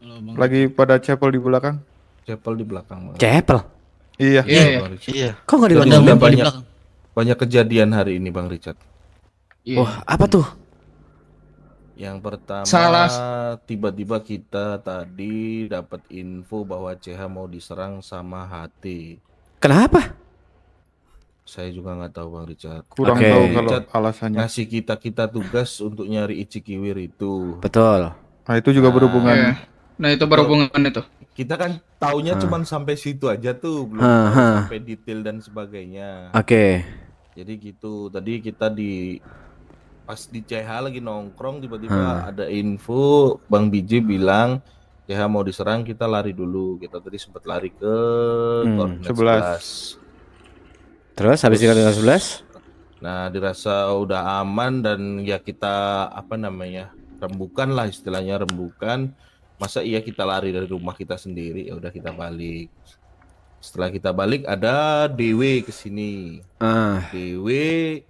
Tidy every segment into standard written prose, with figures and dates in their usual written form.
Halo Bang Lagi Richard. pada chapel di belakang. Chapel di belakang Bang. Cepel. Iya. Iya, Iya iya. Bang Richard. Iya. Kok nggak di Jadi Ada Bandung? sudah wimpel di banyak belakang. banyak kejadian hari ini Bang Richard. Iya. Wah, apa tuh? Yang pertama, Salah. tiba-tiba kita tadi dapat info bahwa CH mau diserang sama HT. Kenapa? Saya juga nggak tahu Bang Richard. Kurang Oke. tahu Bang kalau Richard alasannya. ngasih kita tugas untuk nyari Ichikiwir itu. Betul. Nah, itu juga Nah, berhubungan. Iya. Nah, itu berhubungan itu. Kita kan taunya cuman sampai situ aja tuh, belum Hah, tahu hah. sampai detail dan sebagainya. Oke. Jadi gitu. Tadi kita pas di CH lagi nongkrong tiba-tiba ada info Bang Biji bilang CH mau diserang, kita lari dulu. Kita tadi sempat lari ke koordinat 11. Terus habis di koordinat 11? Nah, dirasa udah aman dan ya kita rembukan lah istilahnya, rembukan. Masa iya kita lari dari rumah kita sendiri? Ya udah kita balik. Setelah kita balik ada DW kesini. DW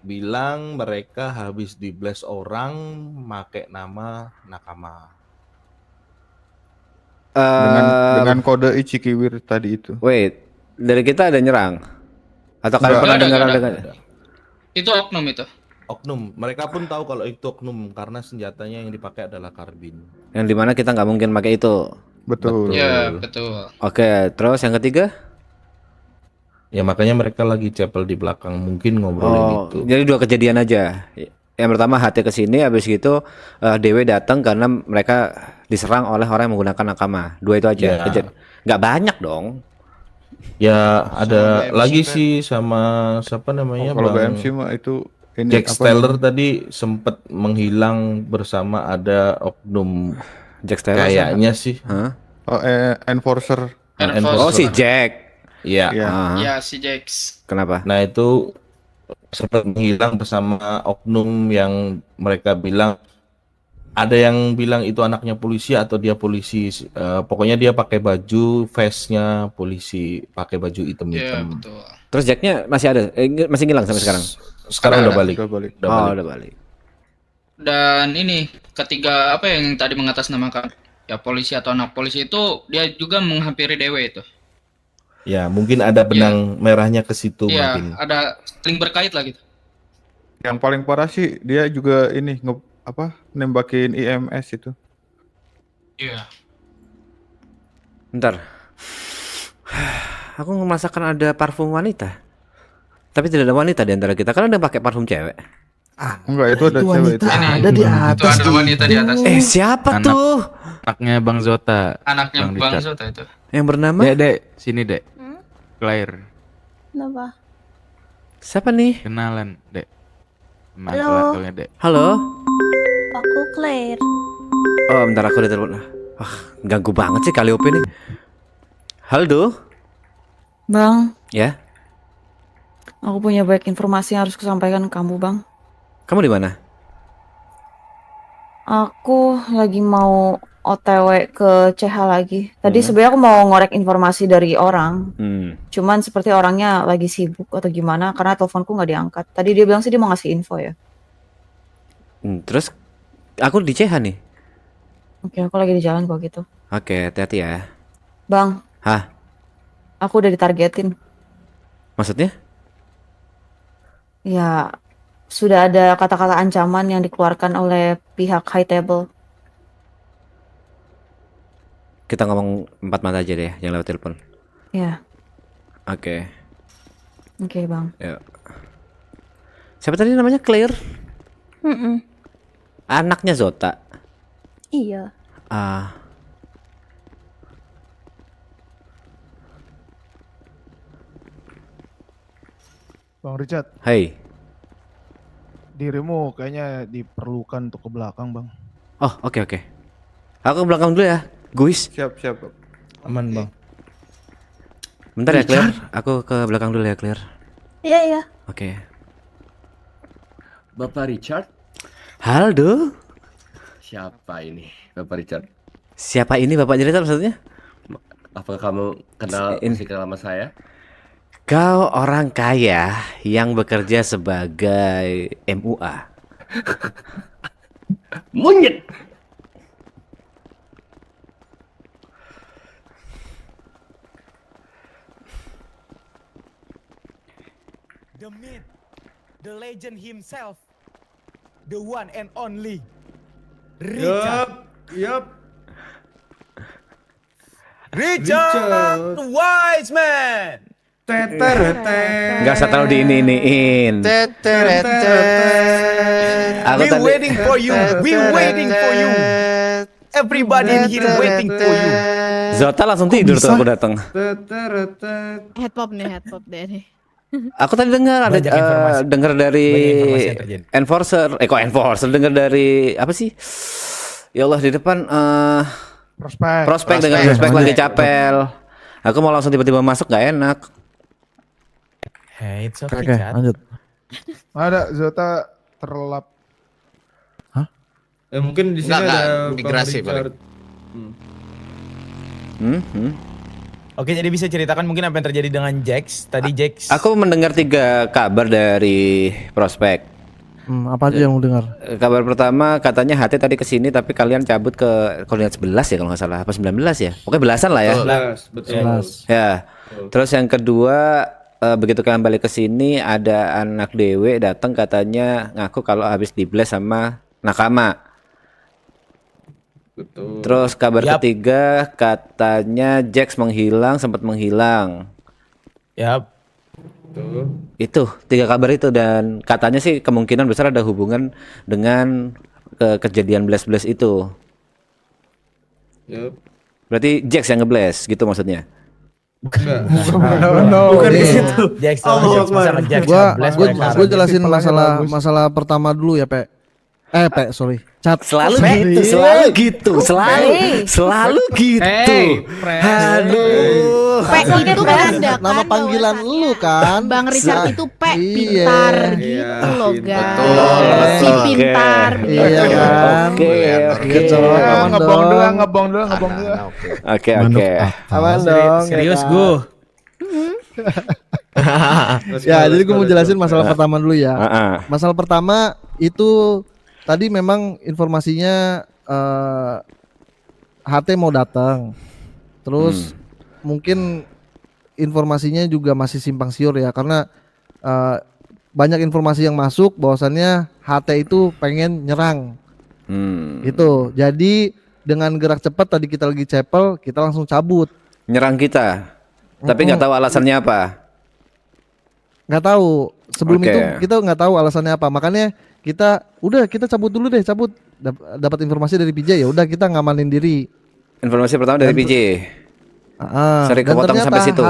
bilang mereka habis di blast orang make nama Nakama. Dengan kode Ichikiwir tadi itu. Wait, dari kita ada nyerang? Atau kalian Enggak. pernah Nggak dengar ada, dengan Ada. Itu oknum itu. Oknum, mereka pun tahu kalau itu oknum karena senjatanya yang dipakai adalah karbin. yang dimana kita nggak mungkin pakai itu? Betul. Iya, betul. Oke, terus yang ketiga? Ya makanya mereka lagi chapel di belakang, mungkin ngobrolin Oh, itu. jadi dua kejadian aja. Yang pertama HT ke sini, habis gitu DW datang karena mereka diserang oleh orang yang menggunakan nakama. Dua itu aja. Ya. Nggak banyak dong. Ya ada BMC lagi kan. sih sama siapa namanya Kalau Bang BMC mah itu ini Jack apa Steller tadi sempat menghilang bersama ada oknum Jack Steller. kayaknya sih. Hah? Oh, enforcer. Oh, si Jack. Iya. Iya. Ah, Ya, si Jax. kenapa? Nah itu sempat menghilang bersama oknum yang mereka bilang, ada yang bilang itu anaknya polisi atau dia polisi. Pokoknya dia pakai baju vestnya polisi, pakai baju Iya, hitam-hitam. betul. Terus Jacknya masih ada? Masih ngilang sampai sekarang? Sekarang Ada. udah balik. Udah balik. Udah Oh, balik. udah balik. Dan ini ketiga apa yang tadi mengatasnamakan ya polisi atau anak polisi itu dia juga menghampiri Dewe itu. Ya mungkin ada benang merahnya ke situ Iya, mungkin. ada saling berkait lah gitu. Yang paling parah sih dia juga ini nembakin IMS itu. Iya. Bentar. Aku merasakan ada parfum wanita. Tapi tidak ada wanita di antara kita. Karena ada pakai parfum cewek. Enggak, itu ada Itu cewek wanita itu. ada di Itu atas. ada wanita di atas. Siapa Anak. tuh? Anaknya Bang Zota. Anaknya Bang Bang Richard. Zota itu. Yang bernama? Dek, sini Dek. Claire, Kenapa? Siapa nih? kenalan Dek. Sama Halo. uncle-uncle-nya, Dek. Halo? Aku Claire. Oh, bentar aku ditelepon. Ganggu banget sih Calliope nih. Halo? Bang, Ya? aku punya banyak informasi yang harus kusampaikan ke kamu, Bang. Kamu di mana? Aku lagi mau OTW ke CH lagi. Tadi sebenarnya aku mau ngorek informasi dari orang. Cuman seperti orangnya lagi sibuk atau gimana karena teleponku nggak diangkat. Tadi dia bilang sih dia mau ngasih info ya. Terus aku di CH nih. Oke, aku lagi di jalan kok gitu. Oke, hati-hati ya. Bang, Hah? aku udah ditargetin. Maksudnya? Ya, sudah ada kata-kata ancaman yang dikeluarkan oleh pihak High Table. Kita ngomong empat mata aja deh, yang lewat telepon. Ya, Oke. oke Bang. Yuk. Siapa tadi namanya? Claire? Mm-mm. Anaknya Zota. Iya. Ah, Bang Richard, hai. dirimu kayaknya diperlukan untuk ke belakang, Bang. Oh, oke. Aku ke belakang dulu ya, guys. Siap. Aman Bang. Bentar ya, Claire. Aku ke belakang dulu ya, Claire. Iya, iya. Oke. Bapak Richard? Halo. Siapa ini Bapak Richard? Siapa ini Bapak cerita maksudnya? Apakah kamu kenal In- masih kenal sama saya? Kau orang kaya yang bekerja sebagai MUA. Monyet! The myth, the legend himself, the one and only Richard. Richard Wiseman. Nggak usah terlalu diini-iniin. Aku We tadi waiting for you. We waiting for you. Everybody in here waiting for you. Zota langsung tidur tuh aku datang. Headpop deh nih. Aku tadi dengar ada Banyak informasi. dengar dari Banyak informasi yang terjadi. enforcer, kok enforcer dengar dari apa sih? Ya Allah di depan prospek dengan prospek lagi capel. Aku mau langsung tiba-tiba masuk nggak enak. Hey, it's okay, Oke, Chad. lanjut. Ada Zota terlelap. Mungkin di sini Enggak, ada migrasi Bang Richard. Oke, jadi bisa ceritakan mungkin apa yang terjadi dengan Jax? Tadi Jax. Aku mendengar 3 kabar dari prospek. Apa aja yang lu dengar? Kabar pertama katanya HT tadi kesini tapi kalian cabut ke koordinat 11 ya kalau nggak salah, apa 19 ya? Pokoknya belasan lah ya. 11, betul. Ya. Terus yang kedua begitu kalian balik ke sini ada anak dewe datang katanya ngaku kalau habis dibles sama nakama. Betul. Terus kabar Yap. ketiga katanya Jax menghilang, sempat menghilang. Yap. Betul. Itu 3 kabar itu dan katanya sih kemungkinan besar ada hubungan dengan kejadian blast itu. Yap. Berarti Jax yang ngeblast gitu maksudnya. Bukan di situ. Jax sama Jax. Gua jelasin masalah pertama dulu ya, Pe. Sorry. Chat. Selalu gitu. Aduh. Pe itu menandakan Nama panggilan lu kan? Bang Richard itu Pe Iya. pintar gitu loh guys. Betul. Si pintar. Iya kan? Oke. Ngebong dulu. Oke. Aman dong. Serius ya kan? gue. Ya, jadi gue mau jelasin masalah pertama dulu ya. Heeh. Masalah pertama itu tadi memang informasinya HT mau datang. Terus mungkin informasinya juga masih simpang siur ya karena banyak informasi yang masuk bahwasannya HT itu pengen nyerang. Gitu. Jadi dengan gerak cepat tadi kita lagi cepel, kita langsung cabut. Nyerang kita. Tapi nggak tahu alasannya apa. Nggak tahu. Sebelum Oke. itu kita nggak tahu alasannya apa. Makanya kita cabut dulu deh, dapat informasi dari PJ ya udah kita ngamanin diri. Informasi pertama dari PJ. Sorry Dan kepotong ternyata sampai situ.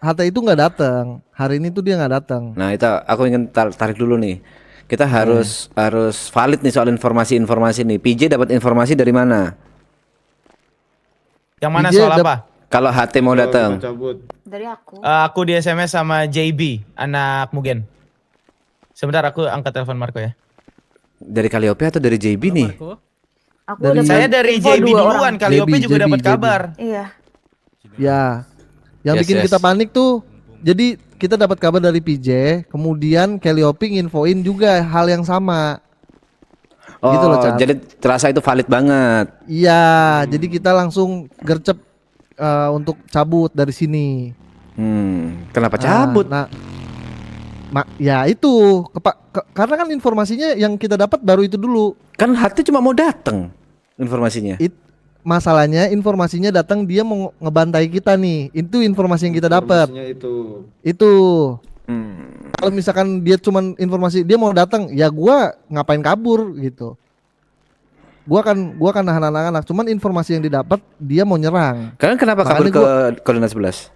HT itu nggak datang. Hari ini tuh dia nggak datang. Nah itu aku ingin tarik dulu nih. Kita harus valid nih soal informasi nih. PJ dapat informasi dari mana? Yang mana PJ soal apa? Kalau HT mau datang. Dari aku. Aku di SMS sama JB, anak Mugen. Sebentar aku angkat telepon Marco ya. Dari Calliope atau dari JB nih? Aku Dari- dapat Saya dari info JB 2 orang. duluan, Calliope juga JB. dapat kabar. Iya. Ya. Yang Yes, bikin yes. kita panik tuh jadi kita dapat kabar dari PJ, kemudian Calliope nginfoin juga hal yang sama. Oh, Gitu loh, Chan. jadi terasa itu valid banget. Iya, jadi kita langsung gercep untuk cabut dari sini. Kenapa cabut? Ya itu karena kan informasinya yang kita dapat baru itu dulu. Kan HT cuma mau datang informasinya. Masalahnya informasinya datang dia mau ngebantai kita nih. Itu informasi yang kita dapat. Itu. Kalau misalkan dia cuman informasi dia mau datang, ya gua ngapain kabur gitu. Gua kan nahan anak-anak. Cuman informasi yang didapat dia mau nyerang. Kalian kenapa kabur Makanya ke koordinat 11?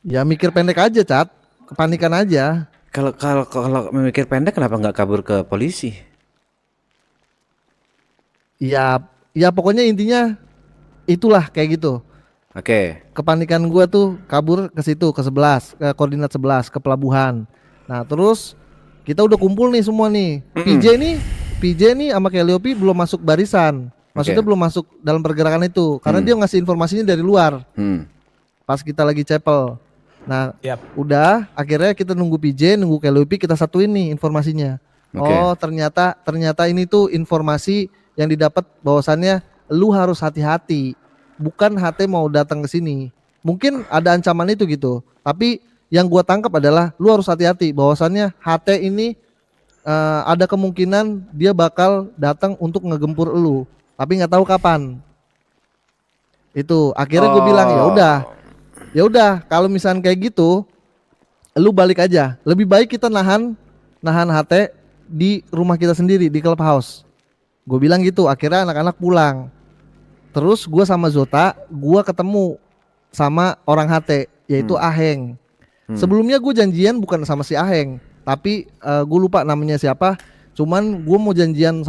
Ya mikir pendek aja, Cat. Kepanikan aja. Kalau memikir pendek kenapa nggak kabur ke polisi? Ya pokoknya intinya itulah kayak gitu. Oke. Kepanikan gua tuh kabur ke situ ke 11, ke koordinat 11 ke pelabuhan. Nah, terus kita udah kumpul nih semua nih. PJ nih sama Calliope belum masuk barisan. Maksudnya belum masuk dalam pergerakan itu karena dia ngasih informasinya dari luar. Pas kita lagi cepel. Nah, udah akhirnya kita nunggu PJ, nunggu Calliope, kita satuin nih informasinya. Oh, ternyata ini tuh informasi yang didapat bahwasannya lu harus hati-hati. Bukan HT mau datang ke sini. Mungkin ada ancaman itu gitu. Tapi yang gua tangkap adalah lu harus hati-hati bahwasannya HT ini ada kemungkinan dia bakal datang untuk ngegempur lu, tapi nggak tahu kapan. Itu akhirnya gue bilang ya udah kalau misalnya kayak gitu, lu balik aja. Lebih baik kita nahan HT di rumah kita sendiri di clubhouse. Gue bilang gitu. Akhirnya anak-anak pulang. Terus gue sama Zota, gue ketemu sama orang HT yaitu Aheng. Sebelumnya gue janjian bukan sama si Aheng, tapi gue lupa namanya siapa. Cuman gue mau janjian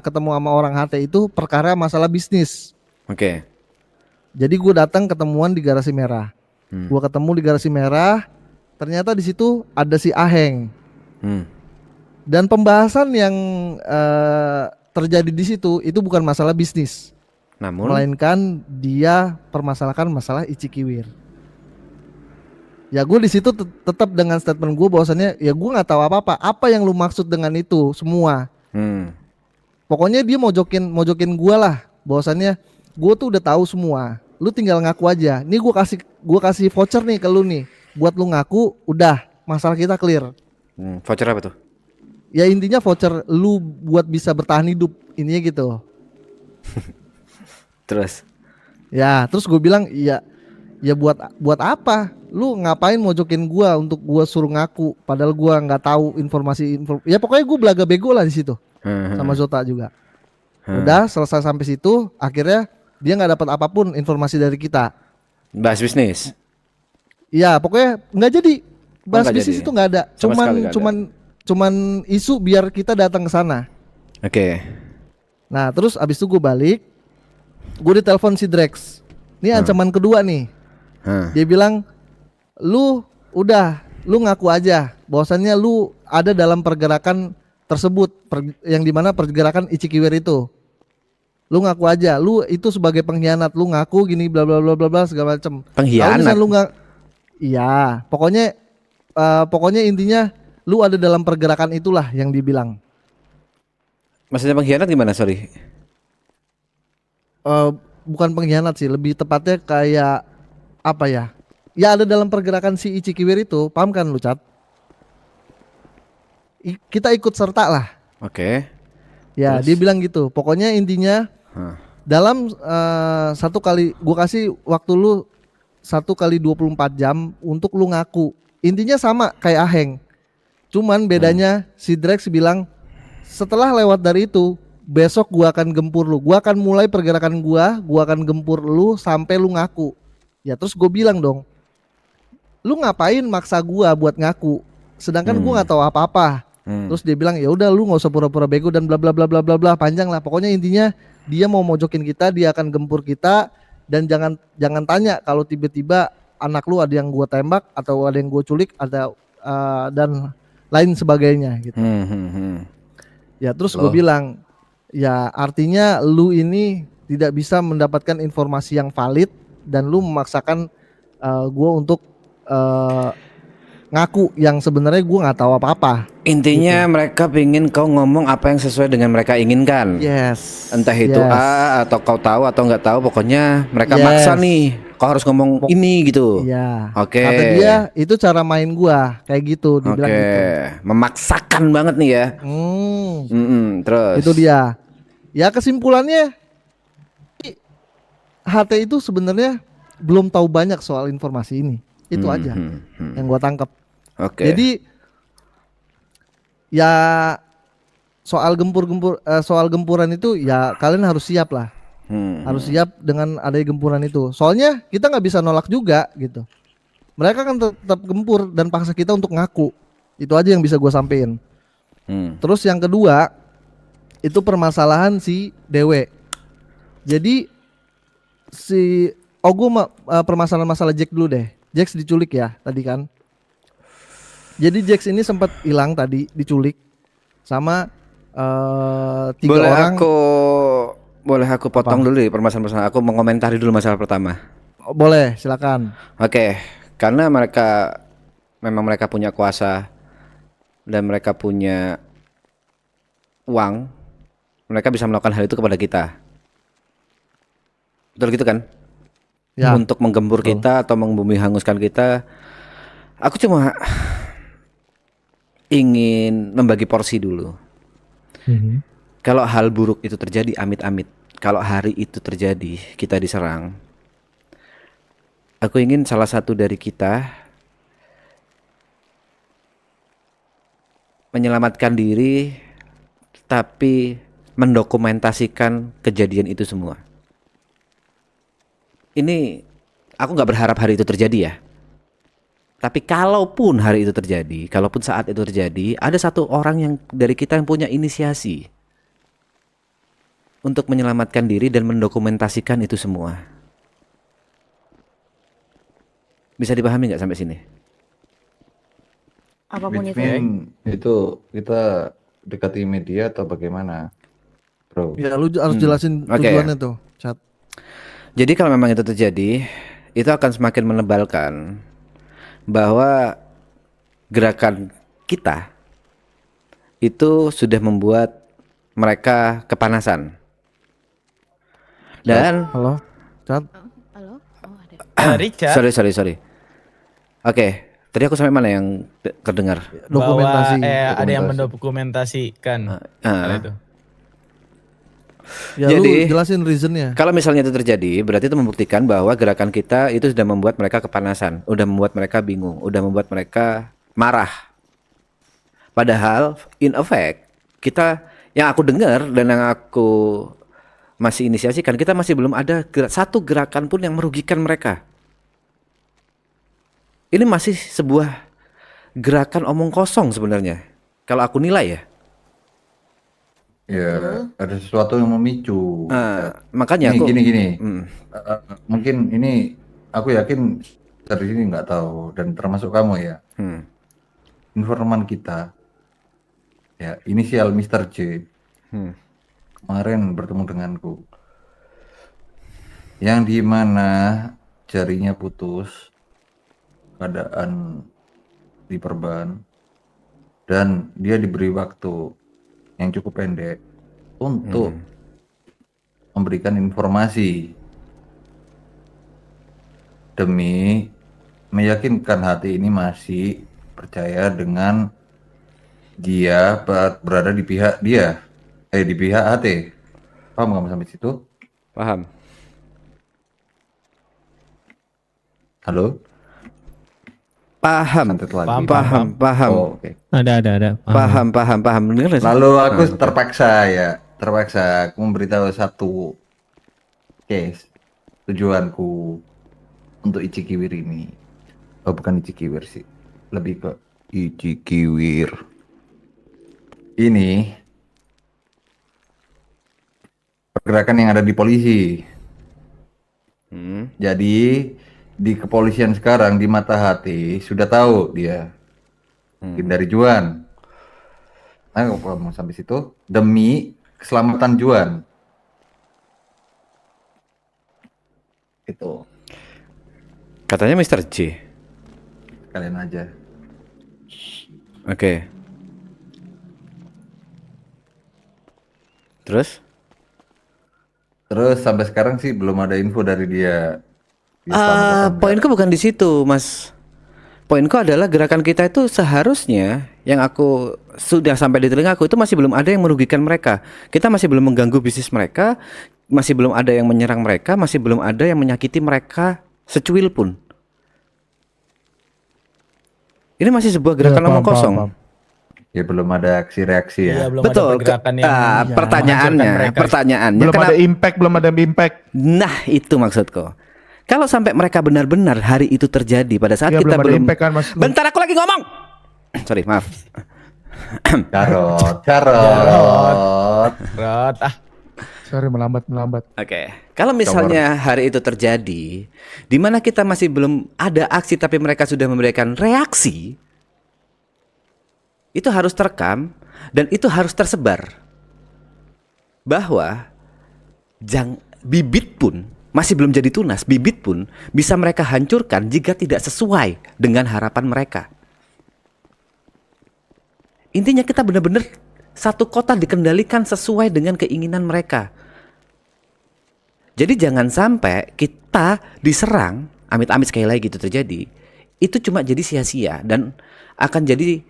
ketemu sama orang HT itu perkara masalah bisnis. Oke. Jadi gue datang ketemuan di Garasi Merah. Gue ketemu di Garasi Merah. Ternyata di situ ada si Aheng. Dan pembahasan yang terjadi di situ itu bukan masalah bisnis, melainkan dia permasalahkan masalah Icikiwir. Ya gue di situ tetap dengan statement gue bahwasannya ya gue nggak tahu apa-apa. Apa yang lu maksud dengan itu semua? Pokoknya dia mojokin gue lah. Bahwasannya gue tuh udah tahu semua. Lu tinggal ngaku aja. Nih gue kasih voucher nih ke lu nih. Buat lu ngaku, udah masalah kita clear. Voucher apa tuh? Ya intinya voucher lu buat bisa bertahan hidup. Ininya gitu. Terus? Ya terus gue bilang ya buat apa? Lu ngapain mojokin gua untuk gua suruh ngaku padahal gua nggak tahu informasi. Ya pokoknya gua belaga bego lah di situ. Sama Zota juga. Udah selesai sampai situ, akhirnya dia nggak dapat apapun informasi dari kita. Bahas bisnis. Ya pokoknya nggak jadi. Bahas bisnis itu nggak ada. Cuman isu biar kita datang ke sana. Oke. Nah terus abis itu gue balik, gue ditelepon si Drex. Ini ancaman kedua nih. Dia bilang, lu ngaku aja bahwasannya lu ada dalam pergerakan tersebut, yang dimana pergerakan Icikiwir itu. Lu ngaku aja, lu itu sebagai pengkhianat, lu ngaku gini bla bla bla bla bla segala macam. Pengkhianat. Lu nggak, iya, pokoknya intinya lu ada dalam pergerakan itulah yang dibilang. Maksudnya pengkhianat gimana? Sorry. Bukan pengkhianat sih, lebih tepatnya kayak apa ya? Ya ada dalam pergerakan si Icikiwir itu, paham kan lu, Cat? Kita ikut serta lah. Oke. Ya, terus? dia bilang gitu. Pokoknya intinya dalam satu kali gua kasih waktu lu 1 kali 24 jam untuk lu ngaku. Intinya sama kayak Aheng. Cuman bedanya si Drex bilang setelah lewat dari itu besok gua akan gempur lu. Gua akan mulai pergerakan gua akan gempur lu sampai lu ngaku. Ya terus gue bilang dong, lu ngapain maksa gua buat ngaku? Sedangkan gua nggak tahu apa-apa. Terus dia bilang ya udah lu nggak usah pura-pura bego dan bla bla bla bla bla bla, panjang lah. Pokoknya intinya dia mau mojokin kita, dia akan gempur kita, dan jangan tanya kalau tiba-tiba anak lu ada yang gua tembak atau ada yang gua culik, ada dan lain sebagainya gitu. Ya terus gue bilang ya artinya lu ini tidak bisa mendapatkan informasi yang valid dan lu memaksakan gue untuk ngaku yang sebenarnya gue nggak tahu apa-apa. Intinya gitu. Mereka pingin kau ngomong apa yang sesuai dengan mereka inginkan. Yes. Entah itu A atau kau tahu atau nggak tahu, pokoknya mereka maksa nih. Kau harus ngomong ini gitu. Iya. Oke. Kata dia itu cara main gue kayak gitu. Dibilang gitu. Memaksakan banget nih ya. Terus. Itu dia. Ya kesimpulannya HT itu sebenarnya belum tahu banyak soal informasi ini. Itu aja yang gua tangkap. Oke. Jadi ya soal gempuran itu ya kalian harus siap lah. Harus siap dengan adanya gempuran itu. Soalnya kita nggak bisa nolak juga gitu. Mereka kan tetap gempur dan paksa kita untuk ngaku. Itu aja yang bisa gua sampein. Terus yang kedua itu permasalahan si Dewe. Jadi gua permasalahan masalah Jack dulu deh. Jax diculik ya tadi kan. Jadi Jax ini sempat hilang tadi, diculik sama 3 orang. Boleh aku potong dulu nih permasalahan. Aku mengomentari dulu masalah pertama. Boleh, silakan. Oke, karena memang mereka punya kuasa dan mereka punya uang, mereka bisa melakukan hal itu kepada kita. Betul gitu kan? Ya. Untuk menggembur kita atau membumi hanguskan kita Aku cuma ingin membagi porsi dulu. Kalau hal buruk itu terjadi, amit-amit. Kalau hari itu terjadi, kita diserang. Aku ingin salah satu dari kita menyelamatkan diri, tapi mendokumentasikan kejadian itu semua. Ini aku nggak berharap hari itu terjadi ya. Tapi kalaupun hari itu terjadi, kalaupun saat itu terjadi, ada satu orang yang dari kita yang punya inisiasi untuk menyelamatkan diri dan mendokumentasikan itu semua. Bisa dipahami nggak sampai sini? Apapun Which itu. mean itu kita dekati media atau bagaimana, bro? Ya lu harus jelasin Oke. tujuannya tuh, Chat. Jadi kalau memang itu terjadi, itu akan semakin menebalkan bahwa gerakan kita itu sudah membuat mereka kepanasan. Dan Halo, Chat. Halo? Oh, ada. Richard, sorry. Oke, tadi aku sampai mana yang terdengar? Dokumentasi. ada yang mendokumentasikan hal itu. Ya Jadi- lu jelasin reasonnya. Kalau misalnya itu terjadi, berarti itu membuktikan bahwa gerakan kita itu sudah membuat mereka kepanasan, udah membuat mereka bingung, udah membuat mereka marah. Padahal, in effect, kita yang aku dengar dan yang aku masih inisiasikan, kita masih belum ada satu gerakan pun yang merugikan mereka. Ini masih sebuah gerakan omong kosong sebenarnya. Kalau aku nilai ya. Ya, ada sesuatu yang memicu. Makanya aku Gini. Hmm. Mungkin ini aku yakin dari sini nggak tahu dan termasuk kamu ya. Informan kita, ya inisial Mr. J, kemarin bertemu denganku, yang di mana jarinya putus, keadaan diperban, dan dia diberi waktu yang cukup pendek untuk memberikan informasi demi meyakinkan hati ini masih percaya dengan dia berada di pihak dia, di pihak HT. Paham kamu sampai situ? Paham. Halo? Paham. Santet lagi. Paham. Oh, oke. Ada. Paham. Dengar nggak sih? Lalu aku terpaksa aku memberitahu satu case tujuanku untuk Ichikiwir ini. Oh, bukan Ichikiwir sih, lebih ke Ichikiwir. Ini pergerakan yang ada di polisi. Jadi di kepolisian sekarang di mata hati sudah tahu dia dari Juan. Nah, mau sampai situ demi keselamatan Juan. Itu Katanya Mr. J. kalian aja. Oke. Terus? Terus sampai sekarang sih belum ada info dari dia. Poinku bukan di situ, Mas. Poinku adalah gerakan kita itu seharusnya yang aku sudah sampai di telingaku itu masih belum ada yang merugikan mereka. Kita masih belum mengganggu bisnis mereka, masih belum ada yang menyerang mereka, masih belum ada yang menyakiti mereka secuil pun. Ini masih sebuah gerakan omong kosong. Ya belum ada aksi reaksi ya. Iya, belum Betul. ada pergerakan yang Pertanyaannya, menghancurkan belum ada impact. Nah, itu maksudku. Kalau sampai mereka benar-benar hari itu terjadi pada saat Ya, kita belum ada belum impact kan, Mas. Bentar aku lagi ngomong. Sorry, maaf. Carot. Sorry melambat. Oke. Kalau misalnya hari itu terjadi, di mana kita masih belum ada aksi tapi mereka sudah memberikan reaksi, itu harus terekam dan itu harus tersebar. Bahwa bibit pun masih belum jadi tunas, bibit pun bisa mereka hancurkan jika tidak sesuai dengan harapan mereka. Intinya kita benar-benar satu kota dikendalikan sesuai dengan keinginan mereka. Jadi jangan sampai kita diserang, amit-amit sekali lagi itu terjadi, itu cuma jadi sia-sia dan akan jadi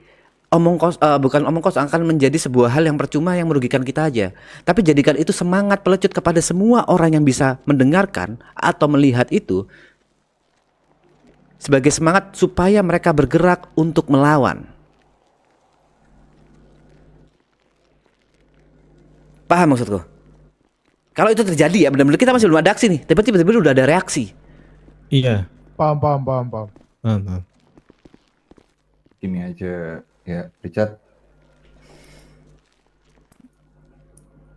bukan omong kosong, akan menjadi sebuah hal yang percuma yang merugikan kita aja. Tapi jadikan itu semangat pelecut kepada semua orang yang bisa mendengarkan atau melihat itu sebagai semangat supaya mereka bergerak untuk melawan. Paham maksudku? Kalau itu terjadi ya benar-benar kita masih belum ada aksi nih, tapi tiba-tiba udah ada reaksi. Iya. Paham. Gini aja ya, Richard.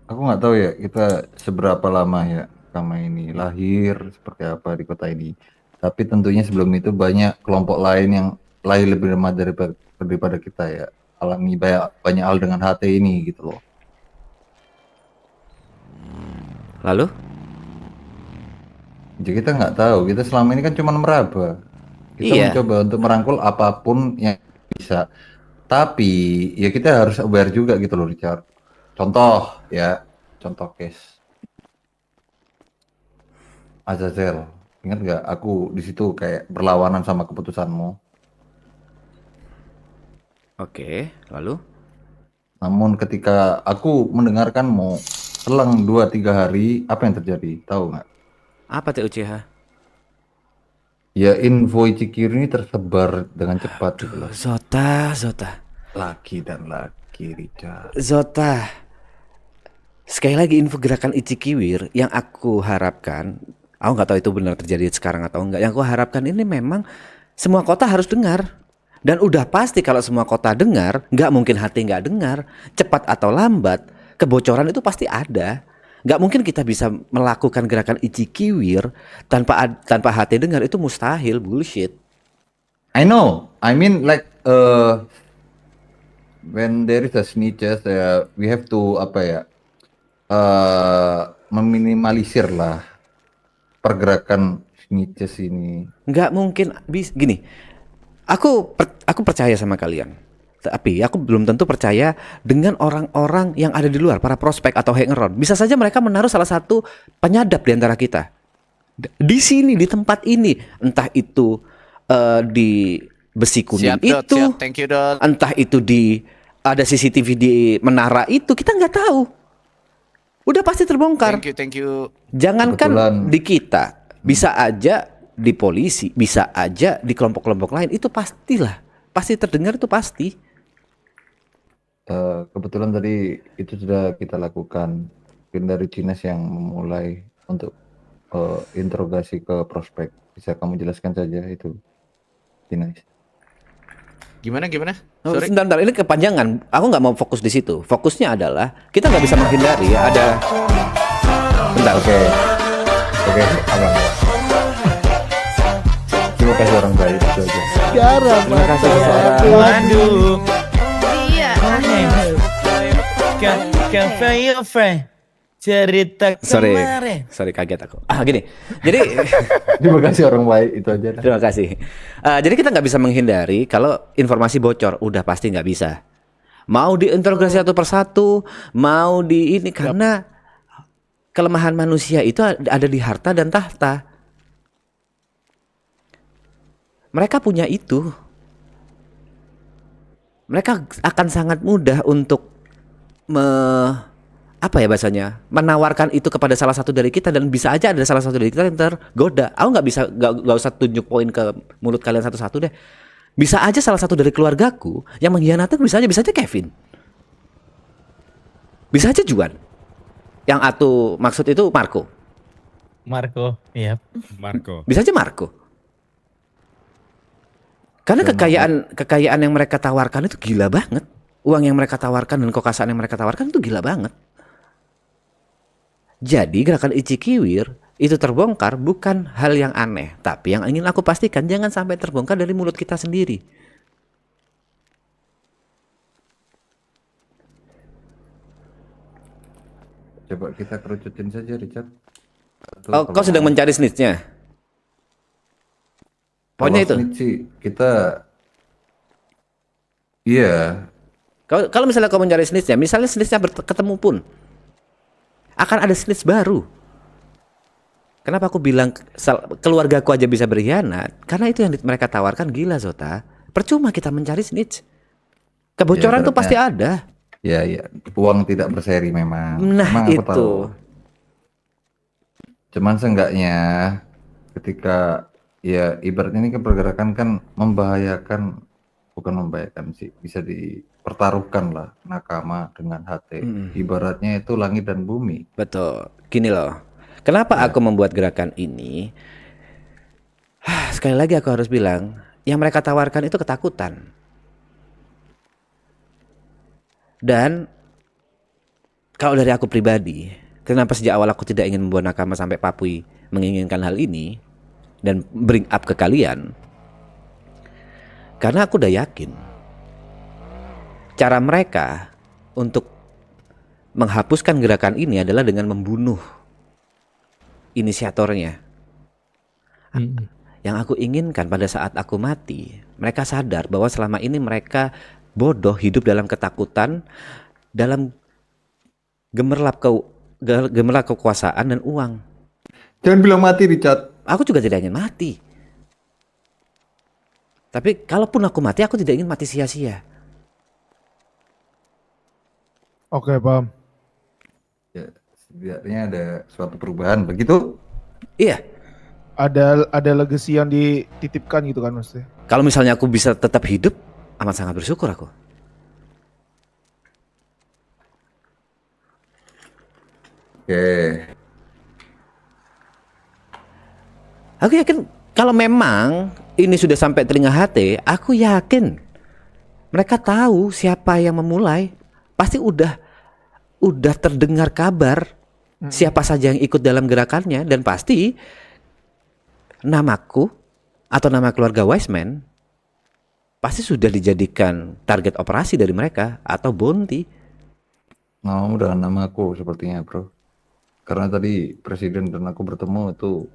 Aku nggak tahu ya kita seberapa lama ya sama ini lahir seperti apa di kota ini. Tapi tentunya sebelum itu banyak kelompok lain yang lahir lebih lama daripada kita ya. Alami banyak hal dengan HT ini gitu loh. Lalu? Jadi kita nggak tahu, kita selama ini kan cuma meraba. Kita Iya. mencoba untuk merangkul apapun yang bisa. Tapi ya kita harus aware juga gitu loh, Richard. Contoh case Azazel. Ingat nggak aku di situ kayak berlawanan sama keputusanmu. Oke, lalu? Namun ketika aku mendengarkanmu selang 2-3 hari, apa yang terjadi? Tahu nggak? Apa TUCH? Ya info Cikiri ini tersebar dengan cepat gitu loh. Zota. Lagi dan lagi, Richard. Zota. Sekali lagi info gerakan Ichikiwir yang aku harapkan, aku nggak tahu itu benar terjadi sekarang atau enggak. Yang aku harapkan ini memang semua kota harus dengar. Dan udah pasti kalau semua kota dengar, nggak mungkin hati nggak dengar. Cepat atau lambat, kebocoran itu pasti ada. Nggak mungkin kita bisa melakukan gerakan Ichikiwir tanpa hati dengar, itu mustahil, bullshit. I know. I mean like when there is a snitches, we have to meminimalisir lah pergerakan snitches ini. Nggak mungkin gini. Aku percaya sama kalian. Tapi aku belum tentu percaya dengan orang-orang yang ada di luar, para prospek atau hangaround. Bisa saja mereka menaruh salah satu penyadap di antara kita. Di sini, di tempat ini, entah itu di besi kuning entah itu ada CCTV di menara itu, kita nggak tahu. Udah pasti terbongkar. Thank you. Jangankan Kebetulan. di kita, bisa aja di polisi, bisa aja di kelompok-kelompok lain, itu pastilah, pasti terdengar, itu pasti. Kebetulan tadi itu sudah kita lakukan. Mungkin dari Cines yang memulai untuk interogasi ke prospek. Bisa kamu jelaskan saja itu, Cines? Gimana? Oh, Sorry. sebentar, ini kepanjangan. Aku nggak mau fokus di situ. Fokusnya adalah kita nggak bisa menghindari ada. Bentar. Oke, aman. Terima kasih orang baik itu aja. Garam. Terima kasih, Sarah. Waduh. Iya. Cafe your friend. Cerita kemarin. Sorry kaget aku. Gini. Jadi Terima kasih orang baik itu aja. terima kasih. Jadi kita nggak bisa menghindari kalau informasi bocor, udah pasti nggak bisa. Mau diinterogasi satu persatu, mau di ini, karena kelemahan manusia itu ada di harta dan tahta. Mereka punya itu. Mereka akan sangat mudah untuk menawarkan itu kepada salah satu dari kita, dan bisa aja ada salah satu dari kita yang tergoda. Aku nggak usah tunjuk poin ke mulut kalian satu-satu deh. Bisa aja salah satu dari keluargaku yang mengkhianati, bisa aja Kevin, bisa aja Juan. Yang Atu maksud itu Marco, Iya. bisa aja Marco. Karena kekayaan yang mereka tawarkan itu gila banget. Uang yang mereka tawarkan dan kekuasaan yang mereka tawarkan itu gila banget. Jadi gerakan Ichikiwir itu terbongkar bukan hal yang aneh, tapi yang ingin aku pastikan jangan sampai terbongkar dari mulut kita sendiri. Coba kita kerucutin saja, Richard. Oh, kau sedang mencari snitch-nya? Poinnya itu. Snitch sih, kita iya. Kalau misalnya kau mencari snitch-nya, misalnya snitch-nya ketemu pun, akan ada snitch baru. Kenapa aku bilang keluargaku aja bisa berkhianat? Karena itu yang mereka tawarkan gila, Zota. Percuma kita mencari snitch. Kebocoran tuh pasti ada. Ya, uang tidak berseri memang. Nah, memang aku itu. tahu. Cuman seenggaknya ketika ya ibaratnya ini kan pergerakan kan membahayakan, bukan membahayakan sih, bisa dipertaruhkan lah nakama dengan HT. Ibaratnya itu langit dan bumi. Betul. Gini loh. Kenapa aku membuat gerakan ini? Sekali lagi aku harus bilang, yang mereka tawarkan itu ketakutan. Dan kalau dari aku pribadi, kenapa sejak awal aku tidak ingin membuat nakama sampai Papui menginginkan hal ini dan bring up ke kalian? Karena aku udah yakin cara mereka untuk menghapuskan gerakan ini adalah dengan membunuh inisiatornya. Yang aku inginkan pada saat aku mati, mereka sadar bahwa selama ini mereka bodoh, hidup dalam ketakutan, dalam gemerlap kekuasaan dan uang. Jangan bilang mati, Richard. Aku juga tidak ingin mati. Tapi kalaupun aku mati, aku tidak ingin mati sia-sia. Oke, paham. Ya, setidaknya ada suatu perubahan begitu. Iya. Ada legacy yang dititipkan gitu kan maksudnya. Kalau misalnya aku bisa tetap hidup, amat sangat bersyukur aku. Oke. Aku yakin kalau memang ini sudah sampai telinga HT, aku yakin mereka tahu siapa yang memulai. Pasti udah terdengar kabar siapa saja yang ikut dalam gerakannya, dan pasti namaku atau nama keluarga Wiseman pasti sudah dijadikan target operasi dari mereka atau bounty. Mau dengan namaku sepertinya, bro. Karena tadi presiden dan aku bertemu itu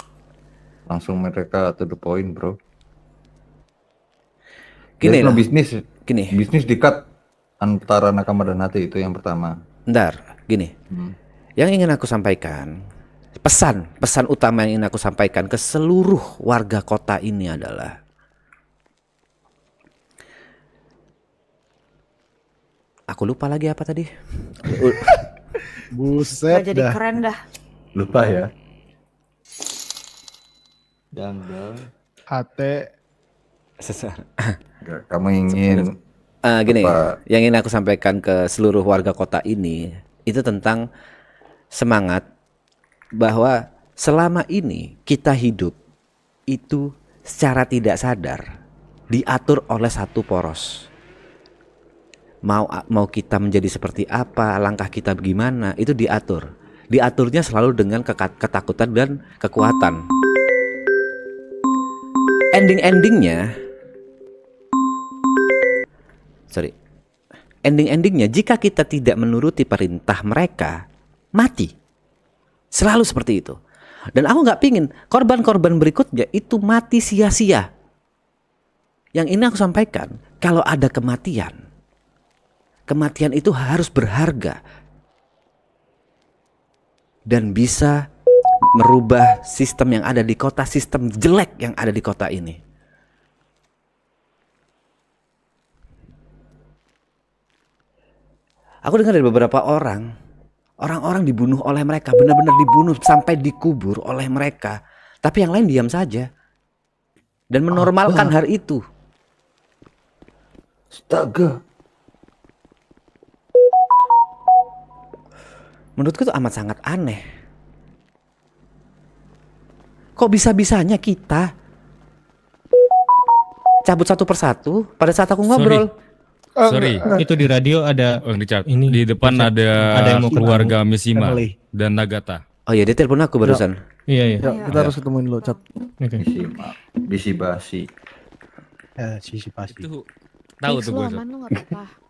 langsung mereka to the point, bro. Gini Jadi loh, bisnis di-cut antara nakama dan hati, itu yang pertama. Bentar, gini. Yang ingin aku sampaikan, pesan utama yang ingin aku sampaikan ke seluruh warga kota ini adalah aku lupa lagi apa tadi. Buset Gak jadi dah. keren dah. Lupa ya. HT. Enggak, kamu ingin Gini, apa? yang ingin aku sampaikan ke seluruh warga kota ini itu tentang semangat bahwa selama ini kita hidup itu secara tidak sadar diatur oleh satu poros. Mau kita menjadi seperti apa, langkah kita bagaimana, itu diatur. Diaturnya selalu dengan ketakutan dan kekuatan. Ending-endingnya jika kita tidak menuruti perintah mereka, mati. Selalu seperti itu. Dan aku nggak pingin korban-korban berikutnya itu mati sia-sia. Yang ini aku sampaikan, kalau ada kematian itu harus berharga dan bisa merubah sistem yang ada di kota, sistem jelek yang ada di kota ini. Aku dengar dari beberapa orang-orang dibunuh oleh mereka, benar-benar dibunuh sampai dikubur oleh mereka. Tapi yang lain diam saja dan menormalkan hal itu. Astaga. Menurutku itu amat sangat aneh. Kok bisa-bisanya kita cabut satu persatu pada saat aku ngobrol? Sorry, itu di radio ada ini di depan ada yang mau keluarga Mishima dan Nagata. Oh iya, dia telepon aku barusan. Iya. Kita harus ketemuin dulu, Cat. Bisi-basi. Sisi pasti. Itu tahu tuh gue. Aman lu nggak apa-apa.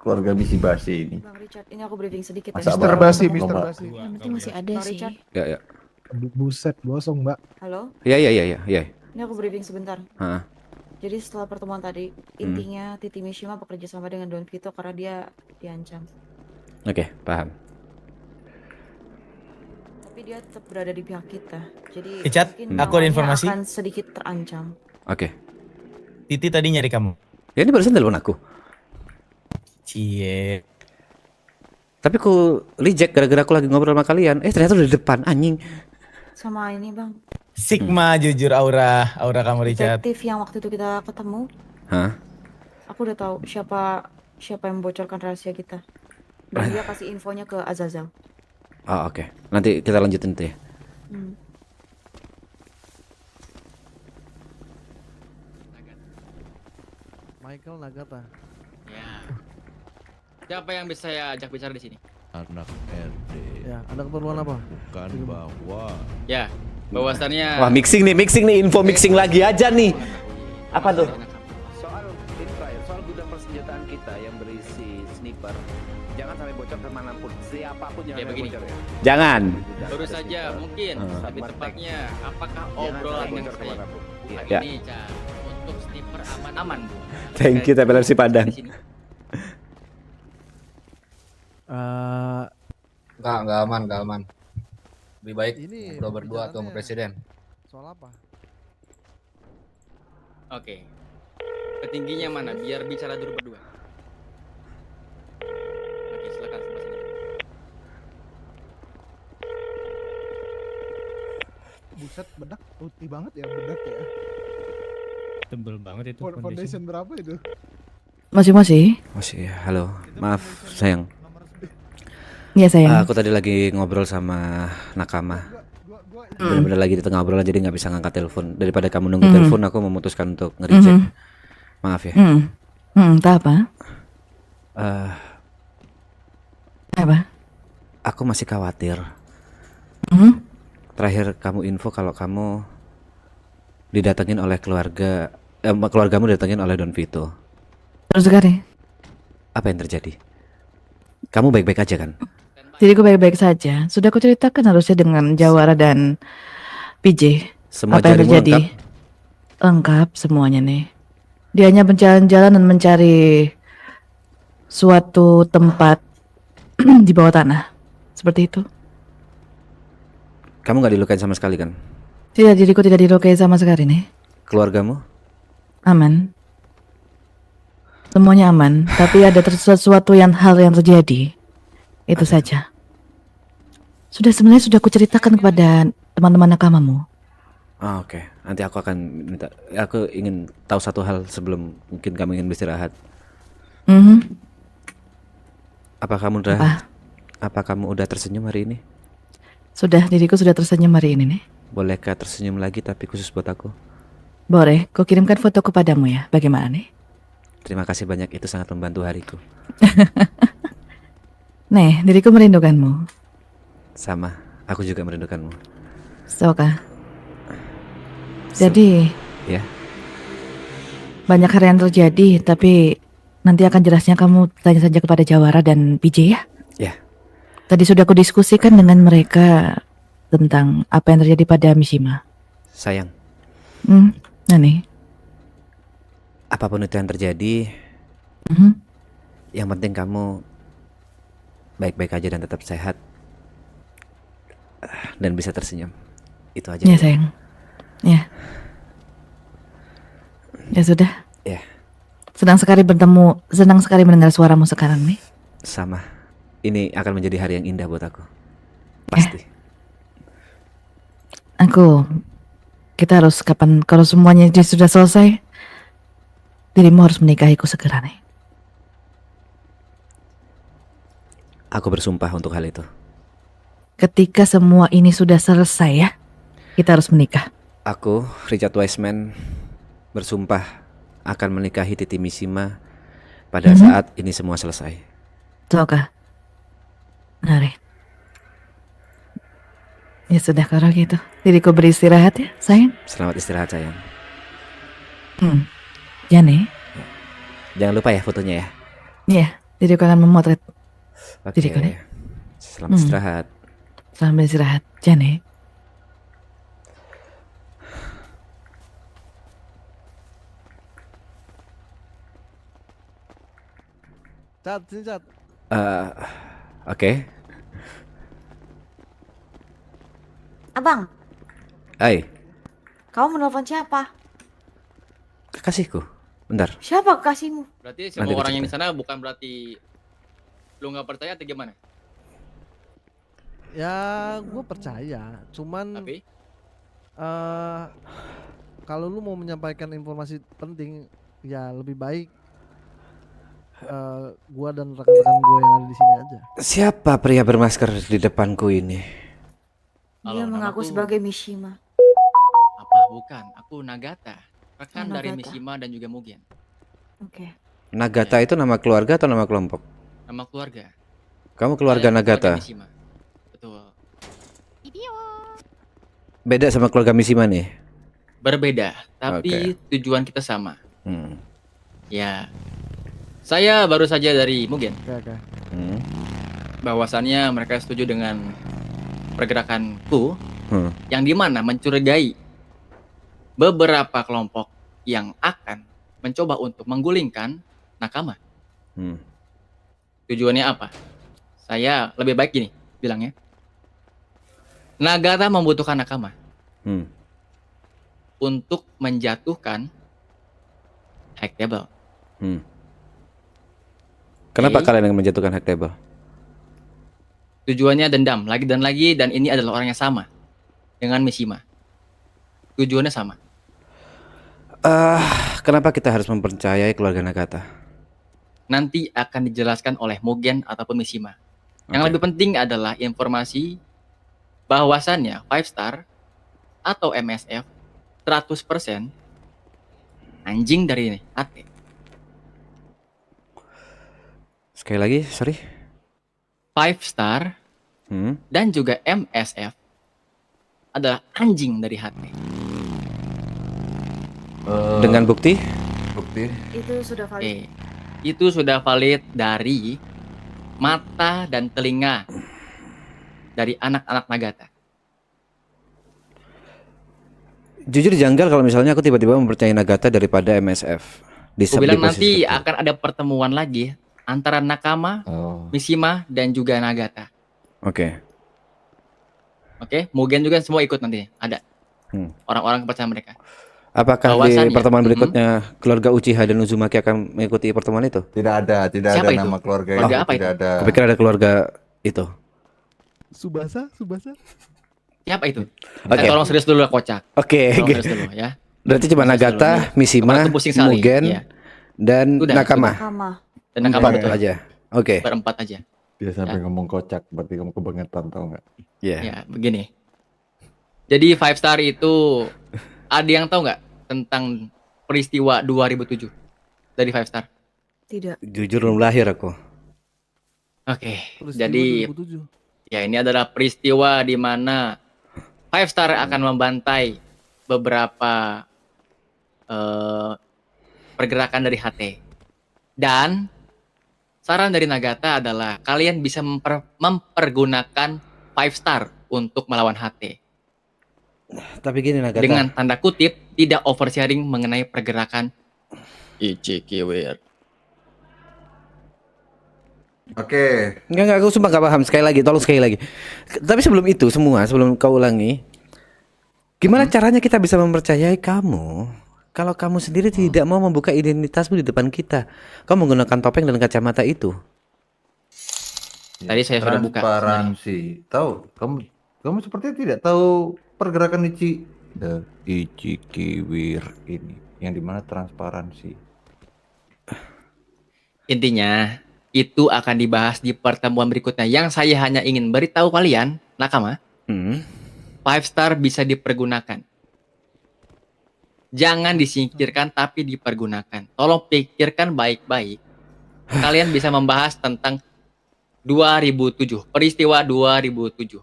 Keluarga bisi-basi ini. Bang Richard, ini aku briefing sedikit Masa ya. Mister Basi, Mister Basi. Yang penting masih ada Bang sih. Richard, Ya. Buset, bosong, Mbak. halo. Ya. Ini aku briefing sebentar. Heeh. Jadi setelah pertemuan tadi, intinya Titi Mishima bekerja sama dengan Don Vito karena dia diancam. Oke, paham. Tapi Tapi dia tetap berada di pihak kita. Jadi Richard, mungkin aku ada nyawanya informasi. akan sedikit terancam. Oke. Titi tadi nyari kamu. Ya ini barusan telepon aku. Cie. Tapi ku reject gara-gara aku lagi ngobrol sama kalian. Ternyata udah di depan anjing. Sama ini bang, Sigma jujur aura kamu Richard. detektif yang waktu itu kita ketemu. Hah? Aku udah tahu siapa yang membocorkan rahasia kita. Dan dia kasih infonya ke Azazel. Oh, oke. Nanti kita lanjutin tuh ya. Hmm. Michael Nagata. Ya. Siapa yang bisa saya ajak bicara di sini? Anak RD. Ya, ada keperluan apa? Bukan bahwa Ya, bahwasannya Wah, mixing nih, info mixing lagi aja nih. Apa tuh? Soal soal gudang persenjataan kita yang berisi sniper, jangan sampai bocor kemanapun, siapapun jangan Ya, sampai begini. bocor ya. Jangan. baru saja mungkin lebih tepatnya apakah Jangan obrolan sampai yang bocor saya kemanapun. Iya. Ya. ini Ca, untuk sniper aman-aman Bu. Thank you, TPLFC Padang. Di sini. Enggak aman. Lebih baik Ini ngobrol berdua tuh sama pembicaraannya presiden. soal apa? Oke. Petingginya mana? Biar bicara dulu berdua. Oke, silakan sebelah sini. Buset, bedak putih banget ya, bedak ya. Tebel banget itu Foundation berapa itu? Masih. Masih ya, halo. Maaf, sayang. Iya sayang. Aku tadi lagi ngobrol sama Nakama. Bener-bener lagi di tengah obrolan jadi nggak bisa ngangkat telepon. Daripada kamu nunggu telepon, aku memutuskan untuk nge-reject. Maaf ya. Tak apa? Eh, Apa? aku masih khawatir. Terakhir kamu info kalau kamu didatengin oleh keluargamu didatengin oleh Don Vito. Terus sekali. Apa yang terjadi? Kamu baik-baik aja kan? Jadi aku baik-baik saja. Sudah aku ceritakan harusnya dengan Jawara dan PJ. Semua Apa yang jarimu terjadi? Lengkap semuanya nih. Dia hanya berjalan-jalan dan mencari suatu tempat di bawah tanah. Seperti itu. Kamu nggak dilukain sama sekali kan? Tidak, diriku tidak dilukai sama sekali nih. Keluargamu? Aman. Semuanya aman. Tapi ada sesuatu hal yang terjadi. Itu saja. Sebenarnya sudah aku ceritakan kepada teman-teman nakamamu. Oh, oke. Nanti aku akan minta. Aku ingin tahu satu hal sebelum mungkin kamu ingin beristirahat. Apa kamu udah tersenyum hari ini? Sudah, diriku sudah tersenyum hari ini nih. Bolehkah tersenyum lagi tapi khusus buat aku? Boleh, ku kirimkan foto kepadamu ya. Bagaimana nih? Terima kasih banyak, itu sangat membantu hariku. Nih, diriku merindukanmu. Sama, aku juga merindukanmu. Soka. Jadi, Ya. banyak hal yang terjadi, tapi nanti akan jelasnya kamu tanya saja kepada Jawara dan PJ ya. Ya. Tadi sudah aku diskusikan dengan mereka tentang apa yang terjadi pada Mishima. Sayang, Nah nih. apapun itu yang terjadi, yang penting kamu baik-baik aja dan tetap sehat dan bisa tersenyum. Itu aja. Ya sayang. Ya. Ya sudah. Ya. Senang sekali mendengar suaramu sekarang nih. Sama. Ini akan menjadi hari yang indah buat aku. Pasti. Kita harus kalau semuanya sudah selesai, dirimu harus menikahiku segera nih. Aku bersumpah untuk hal itu. Ketika semua ini sudah selesai ya, kita harus menikah. Aku, Richard Wiseman, bersumpah akan menikahi Titi Mishima pada saat ini semua selesai. Soka. Nari. Ya sudah kalau gitu. Diriku beristirahat ya, sayang. Selamat istirahat, sayang. Jane. Jangan lupa ya fotonya ya. Iya, diriku akan memotret Oke. diriku nih. Selamat istirahat. Selamat beristirahat, Jane. Cat, sini cat. Oke. Hai, Kamu menelpon siapa? kekasihku. Bentar. Siapa kekasihmu? Berarti Nanti semua aku orang yang di ceritain. sana bukan berarti lu nggak percaya atau gimana? Ya, gue percaya. Cuman Tapi kalau lu mau menyampaikan informasi penting, ya lebih baik gua dan rekan-rekan gue yang ada di sini aja. Siapa pria bermasker di depanku ini? Dia Halo, mengaku namaku- sebagai Mishima. apa? Bukan, aku Nagata. Rekan Oh, dari Nagata. Mishima dan juga Mugen. Oke. Nagata itu nama keluarga atau nama kelompok? Nama keluarga. Kamu keluarga Saya Nagata. Mishima. Betul. Beda sama keluarga Mishima nih. Berbeda, tapi tujuan kita sama. Hmm. Ya. Saya baru saja dari Mugen. Oke. Hmm. Bahwasannya mereka setuju dengan pergerakanku Hmm. yang dimana mencurigai beberapa kelompok yang akan mencoba untuk menggulingkan Nakama. Hmm. Tujuannya apa? Saya lebih baik gini bilangnya. Nagata membutuhkan Nakama Hmm. untuk menjatuhkan Hack Table. Hmm. Kenapa Oke. kalian yang menjatuhkan Hack Table? Tujuannya dendam lagi dan lagi, dan ini adalah orang yang sama dengan Mishima. Tujuannya sama. Kenapa kita harus mempercayai keluarga Nagata? Nanti akan dijelaskan oleh Mugen ataupun Mishima. Yang Oke. lebih penting adalah informasi bahwasannya 5 star atau MSF 100% anjing dari ini AT. Sekali lagi, sorry. 5 star Hmm. dan juga MSF adalah anjing dari HT. Dengan bukti? Bukti. Itu sudah valid. Itu sudah valid dari mata dan telinga dari anak-anak Nagata. Jujur janggal kalau misalnya aku tiba-tiba mempercayai Nagata daripada MSF. Aku bilang di posisi nanti seperti itu. akan ada pertemuan lagi antara Nakama, Mishima, dan juga Nagata. Oke. Oke, Mugen juga semua ikut nanti. Ada Hmm. orang-orang kepercayaan mereka. Apakah Bahwasannya- di pertemuan berikutnya keluarga Uchiha dan Uzumaki akan mengikuti pertemuan itu? Tidak ada Siapa ada itu? nama keluarga Keluarga itu, apa tidak itu? ada. Kupikir ada keluarga itu. Subasa. Siapa itu? Oke. Tolong serius dulu kocak. Oke. Tolong serius dulu ya. Berarti cuma Serius dulu Nagata, nih. Mishima, Kepala tuh pusing sekali. Mugen, Iya. dan Sudah, Nakama. Nakama. Dan Nakama Empat betul. aja. Oke. Berempat aja. Dia sampai ngomong kocak, berarti kamu kebangetan, tau nggak? Iya. Ya, begini. Jadi 5 star itu ada yang tahu nggak tentang peristiwa 2007 dari 5 star? Tidak. Jujur belum lahir aku. Oke. Peristiwa Jadi 2007. ya ini adalah peristiwa di mana 5 star akan membantai beberapa pergerakan dari HT. Dan saran dari Nagata adalah kalian bisa mempergunakan 5 star untuk melawan HT. Tapi gini Nagata. Dengan tanda kutip tidak oversharing mengenai pergerakan Ichikiwir. Oke. Enggak, aku sumpah gak paham. Sekali lagi, tolong sekali lagi. Tapi sebelum itu semua, sebelum kau ulangi, gimana caranya kita bisa mempercayai kamu kalau kamu sendiri tidak mau membuka identitasmu di depan kita? Kamu menggunakan topeng dan kacamata itu. Tadi saya sudah buka. Transparansi. Tahu? Kamu sepertinya tidak tahu pergerakan Ichikiwir ini, yang dimana transparansi. Intinya itu akan dibahas di pertemuan berikutnya. Yang saya hanya ingin beritahu kalian, Nakama, 5 star bisa dipergunakan. Jangan disingkirkan tapi dipergunakan. Tolong pikirkan baik-baik. Kalian bisa membahas tentang 2007, peristiwa 2007.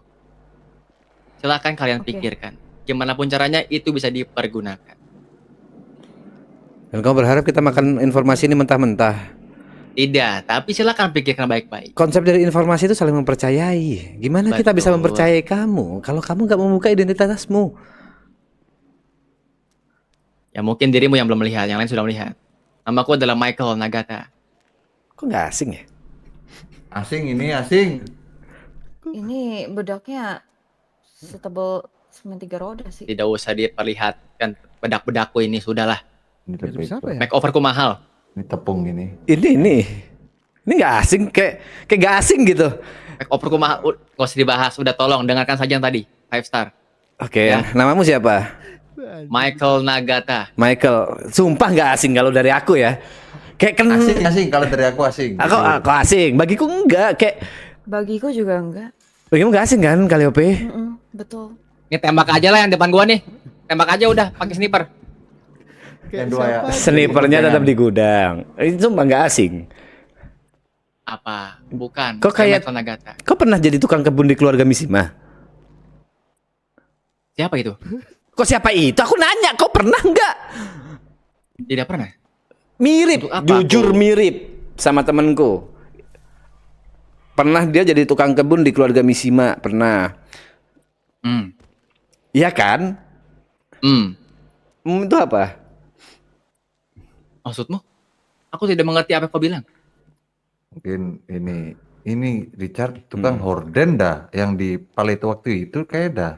Silakan kalian Oke. pikirkan. Gimana pun caranya itu bisa dipergunakan. Dan kamu berharap kita makan informasi ini mentah-mentah. Tidak, tapi silakan pikirkan baik-baik. Konsep dari informasi itu saling mempercayai. Gimana kita bisa Betul. mempercayai kamu kalau kamu nggak membuka identitasmu? Ya mungkin dirimu yang belum melihat, yang lain sudah melihat. Namaku adalah Michael Nagata. Kok nggak asing ya? Asing ini, asing. Ini bedaknya setebal Semen 3 roda sih. Tidak usah diperlihatkan bedak-bedakku ini, sudahlah. Ini Mirip lebih- siapa ya? Makeoverku mahal. Ini tepung ini. Ini nggak asing, kayak nggak asing gitu. Makeoverku mahal. Nggak usah dibahas, udah tolong dengarkan saja yang tadi. 5 star. Oke, Ya. namamu siapa? Michael Nagata. Michael. Sumpah nggak asing kalau dari aku ya. Kayak Asing kalau dari aku asing. Aku asing. Bagiku enggak. Kayak Bagiku juga enggak. bagimu nggak asing kan Calliope? Betul. Ini tembak aja lah yang depan gua nih. Tembak aja udah pakai sniper. Yang dua ya. Snipernya tetap di gudang. Itu sumpah nggak asing. Apa? Bukan. Kok Saya kayak- Michael Nagata. Kau pernah jadi tukang kebun di keluarga Mishima? Siapa itu? Kok siapa itu? Aku nanya, kau pernah nggak? Tidak pernah. Mirip, Untuk apa jujur aku? mirip sama temenku. Pernah dia jadi tukang kebun di keluarga Mishima, pernah. Iya kan? Itu apa? Maksudmu? Aku tidak mengerti apa kau bilang. Mungkin ini Richard tukang horden dah yang di palet waktu itu kayak dah.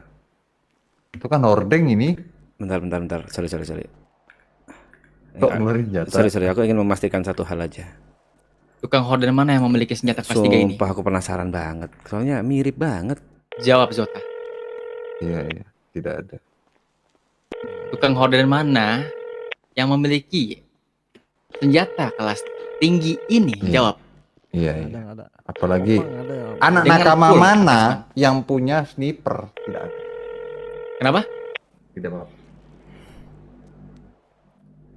Itu kan hordeng ini. Bentar. Sorry. Kok ngeluarin senjata? Sorry, aku ingin memastikan satu hal aja. Tukang horden mana yang memiliki senjata kelas 3 ini? Sumpah aku penasaran banget. Soalnya mirip banget. Jawab Zota. Iya, tidak ada. Tukang horden mana yang memiliki senjata kelas tinggi ini? Jawab. Iya. Ada. Apalagi Ada ya. anak Dengan nakama full mana yang punya sniper? Tidak ada. Kenapa? Tidak apa.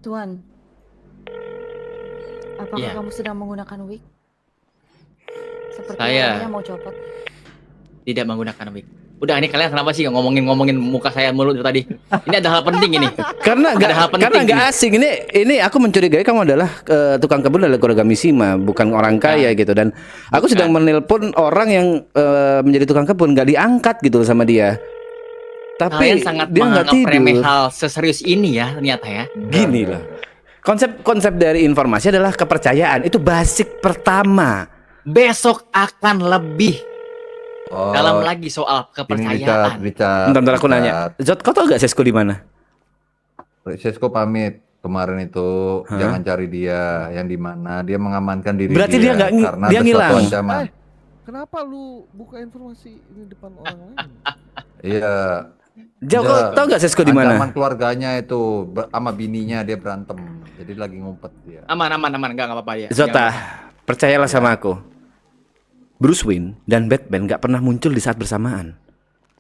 Tuan. Apakah Iya. kamu sedang menggunakan wig? Seperti Saya- orangnya mau copot. Tidak menggunakan wig. Udah, ini kalian kenapa sih ngomongin muka saya mulu dari tadi? Ini ada hal penting ini. Karena Ada hal penting nggak ini. asing. Ini aku mencurigai kamu adalah tukang kebun dari keluarga Mishima, bukan orang kaya gitu. Dan aku sedang menelpon orang yang menjadi tukang kebun, nggak diangkat gitu sama dia. Tapi Kalian sangat dia nggak menganggap remeh tidur. hal seserius ini ya ternyata ya. Gini lah. Konsep dari informasi adalah kepercayaan. Itu basic pertama. Besok akan lebih Oh, dalam lagi soal ini kepercayaan. Richard. Bentar aku nanya. Zot, kau tau gak Sesko di mana? Sesko pamit kemarin itu jangan cari dia yang di mana, dia mengamankan diri Berarti dia nggak karena dia ada ngilang. suatu ancaman. Kenapa lu buka informasi ini depan orang lain? Iya. Jauh, kau tau gak Sesko di mana? Ancaman keluarganya itu sama bininya dia berantem. Jadi lagi ngumpet dia. Aman, enggak apa-apa ya. Zota, percayalah sama aku. Bruce Wayne dan Batman gak pernah muncul di saat bersamaan.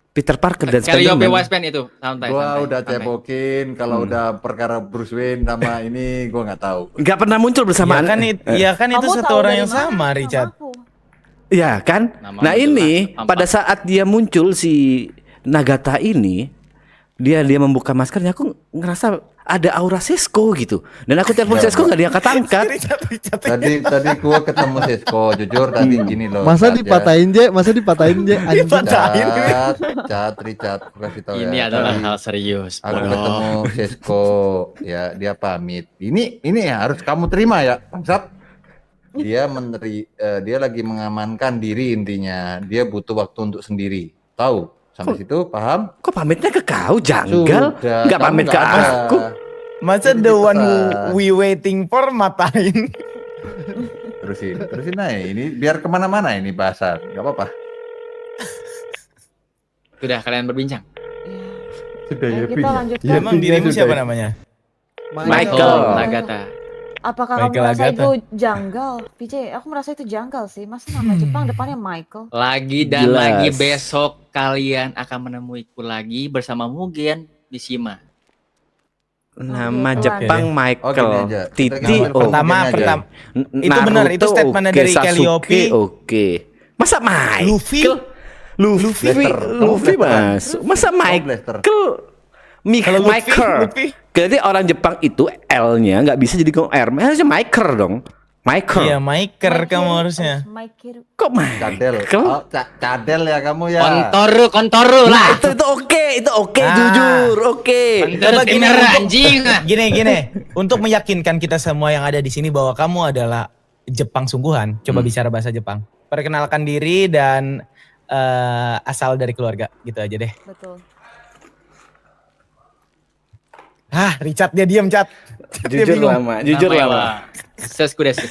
Peter Parker dan Calliope Spider-Man Wiseman itu santai. Gua udah santai. cebokin kalau udah perkara Bruce Wayne sama ini gua nggak tahu. gak pernah muncul bersamaan. Ya kan itu Kamu satu tahu orang dari yang mana sama, nama Richard. aku? Ya kan? Nama Nah jelas, ini tampak. pada saat dia muncul si Nagata ini, dia membuka maskernya, aku ngerasa ada aura Sesko gitu. Dan aku telepon Sesko gak diangkat-angkat. Tadi gua ketemu Sesko, jujur tadi gini loh. Masa Cat, ya. dipatahin Je? Anjing. Richard, gua kasih tahu Ini ya. adalah Tadi hal serius. aku bodoh. ketemu Sesko, ya dia pamit. Ini harus kamu terima ya, bangsat. Dia dia lagi mengamankan diri intinya. Dia butuh waktu untuk sendiri. Tahu? Sampai situ paham? Kok pamitnya ke kau, janggal? Sudah, Gak kamu pamit ke nggak ada. aku. Masa Itu the one who dipesan. we waiting for matain? Terusin aja. Ini biar kemana-mana ini bahasa. Gak apa-apa. Sudah kalian berbincang. Sudah Ayo kita lanjutkan. Emang dirimu siapa namanya? Michael. Nagata. Apakah kamu Michael merasa Agatha. itu janggal? PJ, aku merasa itu janggal sih. Masa nama Jepang depannya Michael? Lagi dan Jelas. lagi besok kalian akan menemuiku lagi bersama Mugen di Shima. Nama Oke, Jepang Oh, Michael. gini aja. Titi Kita ngambil oke. Pertama, Mungkin aja. pertama. Itu Naruto benar, itu statementnya oke, dari Sasuke Calliope. Oke. Masa Michael? Luffy? Luffy Blaster. masuk. Masa Blaster. Michael? Kalau Luffy, Michael. Luffy. Jadi orang Jepang itu L-nya nggak bisa jadi R. Harusnya Michael dong. Michael. Iya, Miker kamu harusnya. Michael. Kok Cadel. Michael? Oh, cadel ya kamu ya. Kontoru lah. Itu oke, Ah. jujur, oke. Kontoru Coba gini, bener, untuk- anjing. Gini, untuk meyakinkan kita semua yang ada di sini bahwa kamu adalah Jepang sungguhan. Coba bicara bahasa Jepang. Perkenalkan diri dan asal dari keluarga, gitu aja deh. Betul. Hah, Richard dia diam, Chat. Dia Jujur bingung. lama, jujur Namanya lama. wa Seskudesu.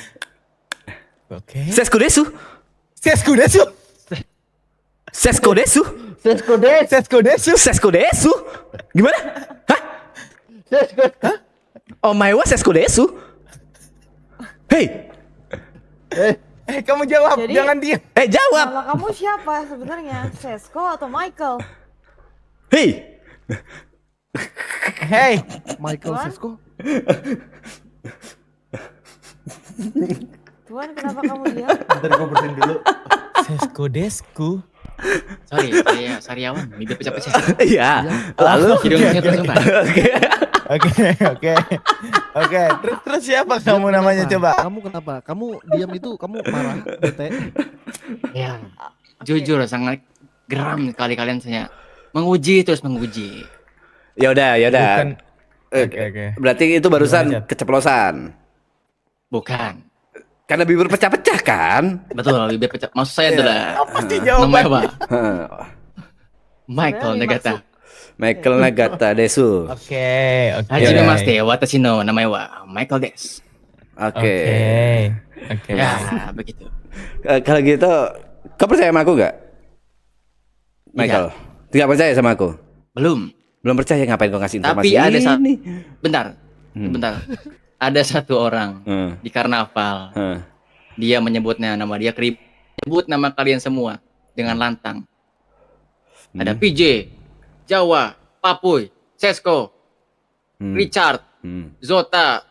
Oke. Seskudesu. Seskudesu. Seskudesu. Seskudesu. Seskudesu. Gimana? Hah? Oh my wa Seskudesu. Hey. Kamu jawab, Jadi- jangan diam. Jawab. Nama kamu siapa sebenarnya? Sesko atau Michael? Hey. Hey, Michael Tuan? Sisko. Tuan, kenapa kamu diam? Bentar gue bersihin dulu. Seskodesku. Sorry, saya Sariawan, bibir pecah-pecah. Iya. Lalu Hidungnya tersumbat. Oke. Terus siapa kamu namanya coba? Kamu kenapa? Kamu diam itu kamu marah, bete. Ya, jujur sangat geram sekali kalian saya menguji terus menguji. Ya udah. Bukan. Oke. Berarti itu barusan Gimana, Chat? keceplosan. Bukan. Karena bibir pecah-pecah kan? Betul, bibir pecah. Maksud saya adalah Pasti namanya apa? jawabannya. Michael Sebenarnya Nagata. Michael Nagata Desu. Oke. Hajime Maste watashi no namae wa Michael Des. Oke. Oke. Ya, begitu. Kalau gitu, kau percaya sama aku nggak? Michael, tidak percaya sama aku? Belum. Belum percaya, ngapain kau ngasih informasi Tapi ada ini? bentar. Ada satu orang di karnaval. Dia menyebutnya nama dia menyebut nama kalian semua dengan lantang. Ada PJ, Jawa, Papuy, Sesko, Richard, Zota,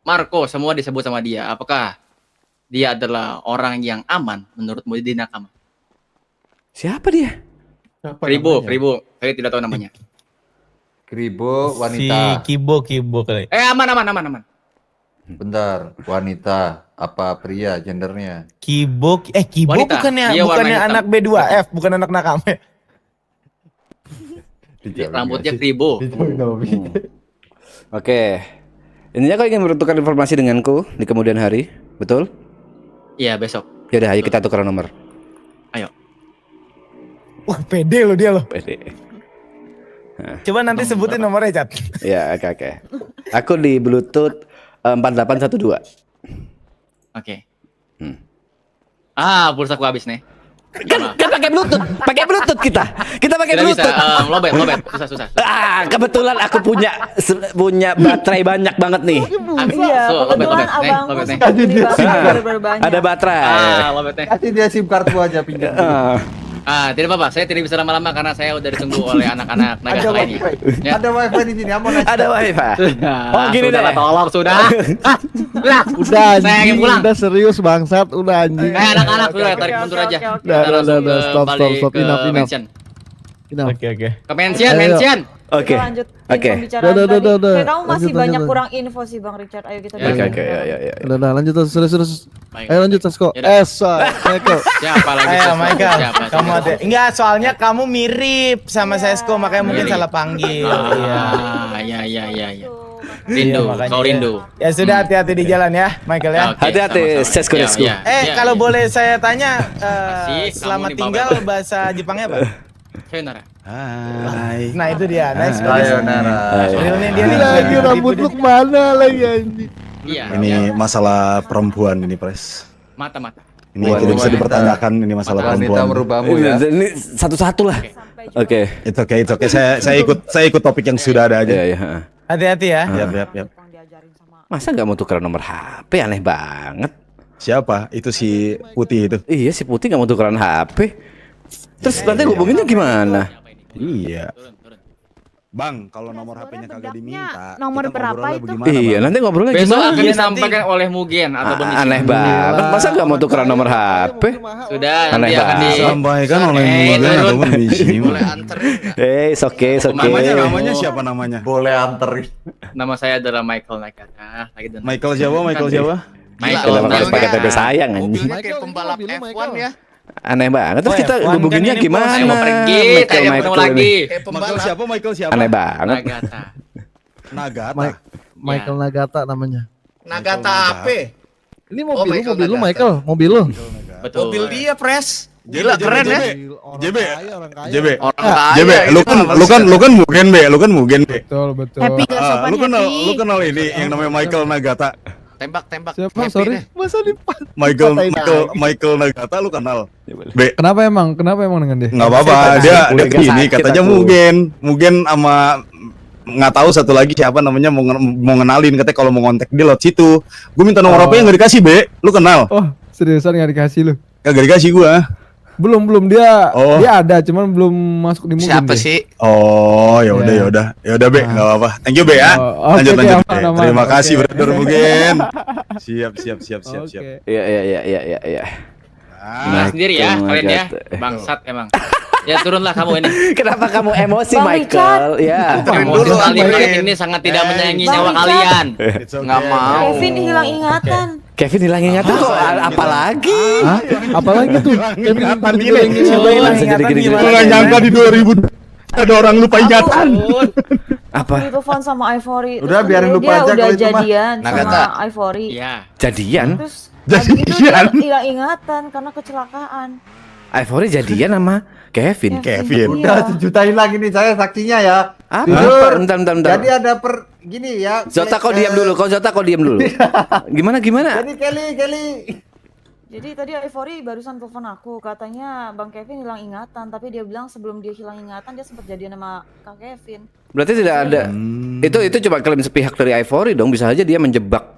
Marco, semua disebut sama dia. Apakah dia adalah orang yang aman menurutmu di Nakama? Siapa dia? Kribo, saya tidak tahu namanya. Kribo Si wanita. Kibo kali. Aman. Bentar, wanita apa pria gendernya? Kibo Wanita. bukannya Dia warna hitam. anak B2F, bukan anak Nakame. Rambutnya Kribo. Oke. Intinya kau ingin bertukar informasi denganku di kemudian hari, betul? Iya, besok. Yaudah, ayo kita tukar nomor. Ayo. Wah, pede lo dia lo. Pede. Coba nanti sebutin nomornya, Cat. Ya, oke. Aku di Bluetooth 4812. Oke. Pulsaku habis nih. Kan pakai Bluetooth kita. Kita pakai Tidak bisa, Bluetooth. lobet, susah. Kebetulan aku punya baterai banyak banget nih. Iya, kebetulan abangku suka beli baterai baru-banyak. Ada baterai. Lobet nih. Kasih dia SIM kartu aja pinjam. Tidak apa-apa, saya tidak bisa lama-lama karena saya udah ditunggu oleh anak-anak Ada negara lainnya. wifi. Ya. Ada wifi di sini. Aman aja. Ada wifi. Oh, gini deh. Tolong sudah. Udah Saya ingin anjing, pulang. udah serius bangsat, udah anjing. Anak-anak sudah tarik mundur aja. Kita langsung Stop, balik stop, ke enough. mansion. Oke. Ke mansion. Oke. Kita lanjut Oke. pembicaraan Udah, tadi. udah. Kayak kamu masih Lanjut, banyak lanjut. kurang info sih Bang Richard. Ayo kita Ya, lanjut. Oke, ya. Udah, lanjut terus. Baik. Ayo lanjut Sesko. Yaudah. Michael. Siapa lagi? Ayo, Sesko? Michael. Siapa? Kamu ada. Enggak, soalnya kamu mirip sama Sesko, makanya mungkin Mirip. salah panggil. Iya. Ya. Rindu, makanya kau ya. rindu. Ya sudah, hati-hati di jalan ya, Michael ya. Oke, Hati-hati, sama-sama. Sesko. Ya. Kalau boleh saya tanya, Kasih, selamat kamu nih, tinggal Babel. bahasa Jepangnya apa? Sayonara. Hai. Nah itu dia, nice. Sayonara. Realnya dia Ini nih. lagi rambut lu kemana lagi anjing? Iya. Ini ya. masalah perempuan ini, Pres. Mata. Ini Buat tidak bisa wanita. dipertanyakan ini masalah Wanita perempuan. merubahmu ya. Ini satu-satu lah. Oke. Itu oke. Saya ikut topik yang sudah ada aja. Iya. Hati-hati ya. Yap. Masa nggak mau tukar nomor HP? Aneh banget. Siapa? Itu si putih itu. Iya, si Putih nggak mau tukeran HP. Terus nanti hubunginnya gimana? Iya. Bang, kalau nomor HP-nya kagak diminta, nomor kita berapa ngobrolnya itu? bagaimana, Iya, Bang? nanti ngobrolnya Besok gimana? akan disampaikan oleh Mugen atau Aneh banget. Masa nggak mau tukeran nomor HP? Sudah, Aneh nanti akan di Sampaikan oleh Mugen ataupun Biji. Oke. Namanya siapa namanya? Boleh anterin. Nama saya adalah Michael Nagata. Lagi dan Michael siapa? Michael Kenapa harus pakai Nagata. TP sayang anjing? Kayak pembalap F1 ya. Aneh banget. Terus Oh, kita F1 hubunginnya kan ini gimana? Saya mau pergi, saya mau ketemu ini. lagi. Michael siapa? Aneh banget. Nagata. Nagata. Michael Nagata namanya. Nagata AP. Ini mobil lu Michael, mobil lu. Betul. dia, Pres. Gila keren ya. JB. JB. Orang JB, kaya lu kan Mugen, Be. Betul, betul. Happy gak sopan Lu kenal ini yang namanya Michael Nagata. tembak. Siapa? Happy Sorry. deh. Masa dipan. Michael Nagata lu kenal. Be. Kenapa emang dengan dia? Nggak apa-apa, dia ini katanya Mugen sama nggak tahu satu lagi siapa namanya mau ngenalin, katanya kalau mau ngontek dia lewat situ. Gue minta nomor HP nggak dikasih, Be. Lu kenal? Oh, seriusan nggak dikasih lu? Kagak dikasih gua. Belum dia ada, cuman belum masuk di Mugen. Siapa deh. sih? Oh, ya udah Be, nggak apa-apa. Thank you, Be ya. Lanjut. Be. Terima kasih, brother Mugen. Siap. Iya. Nah, sendiri ya kalian ya. Bangsat emang. Ya turunlah kamu ini. Kenapa kamu emosi, Bang Michael? Ya. Emosi kalian ini sangat tidak menyayangi nyawa kalian. Nggak mau. Kevin hilang ingatan. Kevin hilang ingatan kok, apalagi? Apalagi tuh? Kevin Ingatan gini. Gue nggak nyangka di 2000 ada orang lupa ingatan. Apa? Ditelepon sama Ivory. Udah, Terus biarin lupa dia aja udah kalau itu mah. jadian Nagata. sama Ivory. Iya. Jadian? Terus habis itu dia Jadian. hilang ingatan karena kecelakaan. Ivory jadian sama Kevin. Kevin. Udah sejutain lagi nih saya saksinya ya. Apa? Jujur. Bentar. Jadi ada gini ya. Zota kau diam dulu. Gimana? Jadi Kelly. Jadi tadi Ivory barusan telepon aku, katanya Bang Kevin hilang ingatan, tapi dia bilang sebelum dia hilang ingatan dia sempat jadian sama Kak Kevin. Berarti tidak ada. Itu cuma klaim sepihak dari Ivory dong. Bisa aja dia menjebak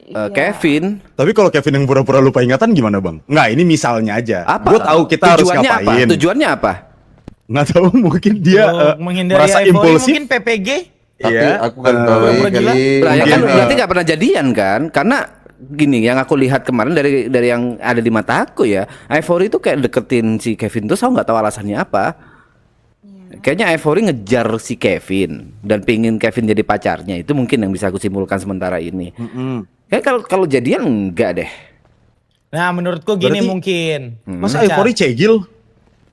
Iya. Kevin. Tapi kalau Kevin yang pura-pura lupa ingatan gimana, Bang? Nggak, ini misalnya aja. Apa? Gue tahu kita harus ngapain. Tujuannya apa? Nggak tahu, mungkin dia menghindari merasa Ivory impulsif. mungkin PPG. Tapi Iya. aku kan tahu Kelly. Lah, ya kan Mungkin, berarti nggak pernah jadian kan? Karena gini, yang aku lihat kemarin dari yang ada di mata aku ya, Ivory itu kayak deketin si Kevin tuh, saya nggak tahu alasannya apa. Kayaknya Ivory ngejar si Kevin dan pingin Kevin jadi pacarnya. Itu mungkin yang bisa aku simpulkan sementara ini. Kayak kalau jadian enggak deh. Nah, menurutku gini Berarti- mungkin. Masa Ivory cegil?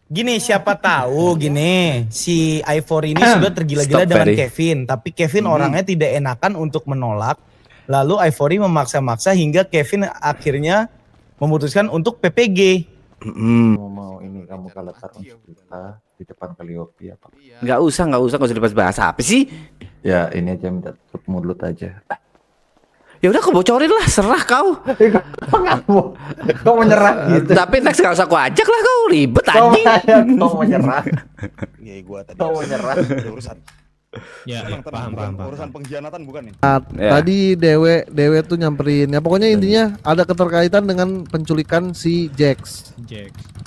Gini, siapa tahu gini si Ivory ini sudah tergila-gila Stop, dengan Ferry. Kevin, tapi Kevin orangnya tidak enakan untuk menolak. Lalu Ivory memaksa-maksa hingga Kevin akhirnya memutuskan untuk PPG. Mau ini kamu kalau taruh kita di depan Calliope apa? Nggak usah dibahas bahasa apa sih? Ya ini aja minta tutup mulut aja. Ya udah kau bocorin lah, serah kau. Kau menyerah gitu. Tapi next nggak usah kau ajak lah, kau ribet Kau anjing. menyerah. Iya, gua tadi. Kau menyerah. Urusan. Ya, paham. Urusan pengkhianatan bukan nih. Ya. Tadi Dewe tuh nyamperin. Ya pokoknya intinya ada keterkaitan dengan penculikan si Jax.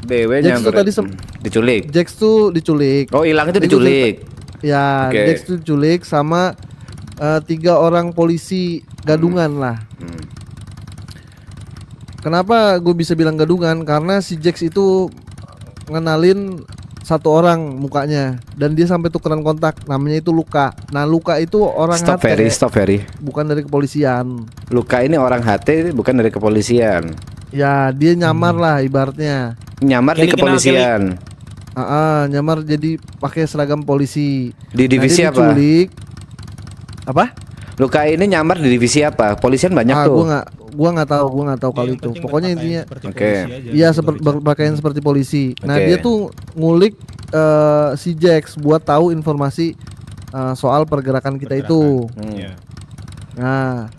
Dewe Jax tuh tadi diculik. Jax tuh diculik. Oh, hilang itu diculik. Ya, Oke. Jax tuh diculik sama 3 orang polisi gadungan lah. Kenapa gue bisa bilang gadungan? Karena si Jax itu ngenalin satu orang mukanya dan dia sampai tukeran kontak, namanya itu Luka. Nah, Luka itu orang Stop HT, Ferry. bukan dari kepolisian. Luka ini orang HT bukan dari kepolisian. Ya, dia nyamar lah ibaratnya. Nyamar di kepolisian. Nyamar jadi pakai seragam polisi. Di divisi dia apa? diculik. Apa? Luka ini nyamar di divisi apa? Polisian banyak tuh. Gua nggak tahu kalau itu. Pokoknya intinya Oke. iya berpakaian seperti polisi. Nah, Oke. dia tuh ngulik si Jax buat tahu informasi soal pergerakan kita itu. Nah,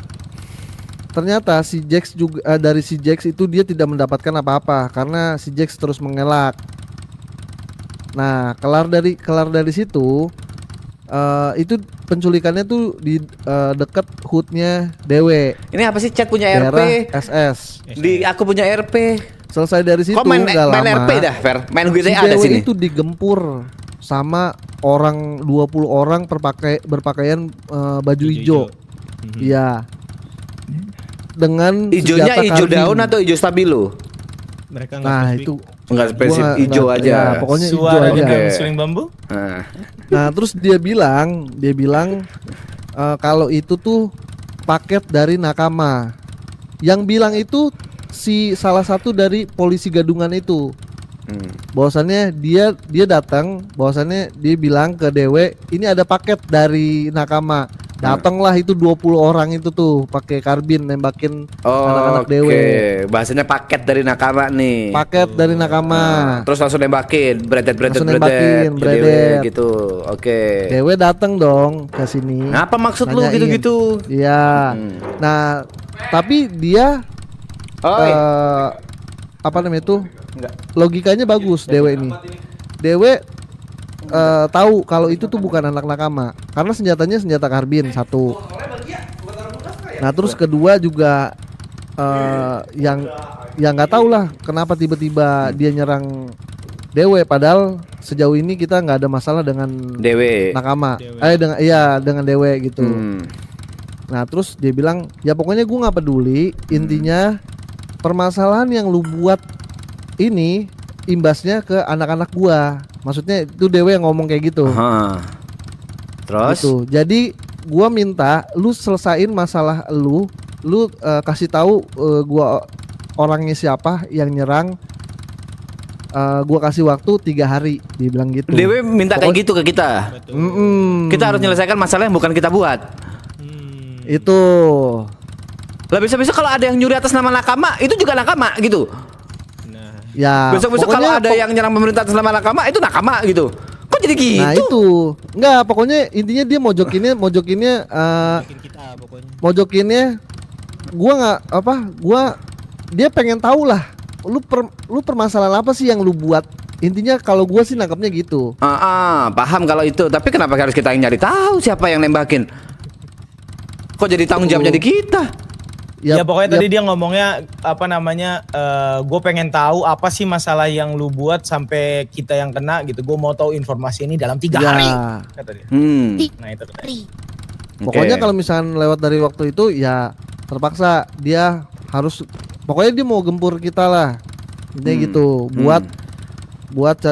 ternyata si Jax juga dari si Jax itu dia tidak mendapatkan apa-apa karena si Jax terus mengelak. Nah, kelar dari situ itu penculikannya tuh di dekat hoodnya Dewe. Ini apa sih, chat punya Daerah RP? SS. Di aku punya RP. Selesai dari situ Kok main nggak lama. RP dah, Fer? Main Si GTA ada Dewe sini. itu digempur sama orang 20 orang berpakaian baju hijau. Iya. Dengan Ijonya senjata ijo karbin. daun atau ijo stabilo? Nah, itu Enggak spesifik, Gua ijo nggak- aja. ya, pokoknya ijo Suara aja. dengan suling bambu. Nah, terus dia bilang kalau itu tuh paket dari Nakama. Yang bilang itu si salah satu dari polisi gadungan itu. Bahwasannya dia datang, bahwasannya dia bilang ke Dewe, ini ada paket dari Nakama. Datanglah itu 20 orang itu tuh pakai karbin nembakin anak-anak dewe. Bahasanya paket dari nakama nih. Paket dari nakama. Terus langsung nembakin, bredet gitu. Oke. Dewe datang dong ke sini. Apa maksud lu nanyain. gitu-gitu? Iya. Nah, tapi dia apa namanya itu? Logikanya bagus Dewe ini. Dewe tahu kalau itu tuh bukan anak nakama karena senjatanya senjata karbin satu. Nah terus kedua juga yang nggak tahu lah kenapa tiba-tiba dia nyerang Dewe padahal sejauh ini kita nggak ada masalah dengan Dewe nakama. Dengan Dewe gitu. Nah terus dia bilang ya pokoknya gue nggak peduli, intinya permasalahan yang lu buat ini imbasnya ke anak-anak gua. Maksudnya itu Dewe yang ngomong kayak gitu. Terus gitu. Jadi gua minta lu selesain masalah lu kasih tahu gua orangnya siapa yang nyerang. Gua kasih waktu 3 hari, dia bilang gitu. Dewe minta kayak gitu ke kita. Kita harus menyelesaikan masalah yang bukan kita buat. Itu. Lah bisa-bisa kalau ada yang nyuri atas nama nakama, itu juga nakama gitu. Ya, besok-besok kalau ada yang nyerang pemerintah atas nama nakama, itu nakama gitu. Kok jadi gitu? Nah itu, enggak, pokoknya intinya dia mojokinnya, dia pengen tahu lah, lu permasalahan apa sih yang lu buat? Intinya kalau gua sih nangkapnya gitu. Paham kalau itu, tapi kenapa harus kita yang nyari tahu siapa yang nembakin? Kok jadi tanggung jawabnya di kita? Ya pokoknya tadi dia ngomongnya apa namanya, gue pengen tahu apa sih masalah yang lu buat sampai kita yang kena gitu. Gue mau tahu informasi ini dalam 3 hari. Kata dia. Nah itu. Pokoknya kalau misalkan lewat dari waktu itu ya terpaksa dia harus, pokoknya dia mau gempur kita lah. Intinya gitu. Buat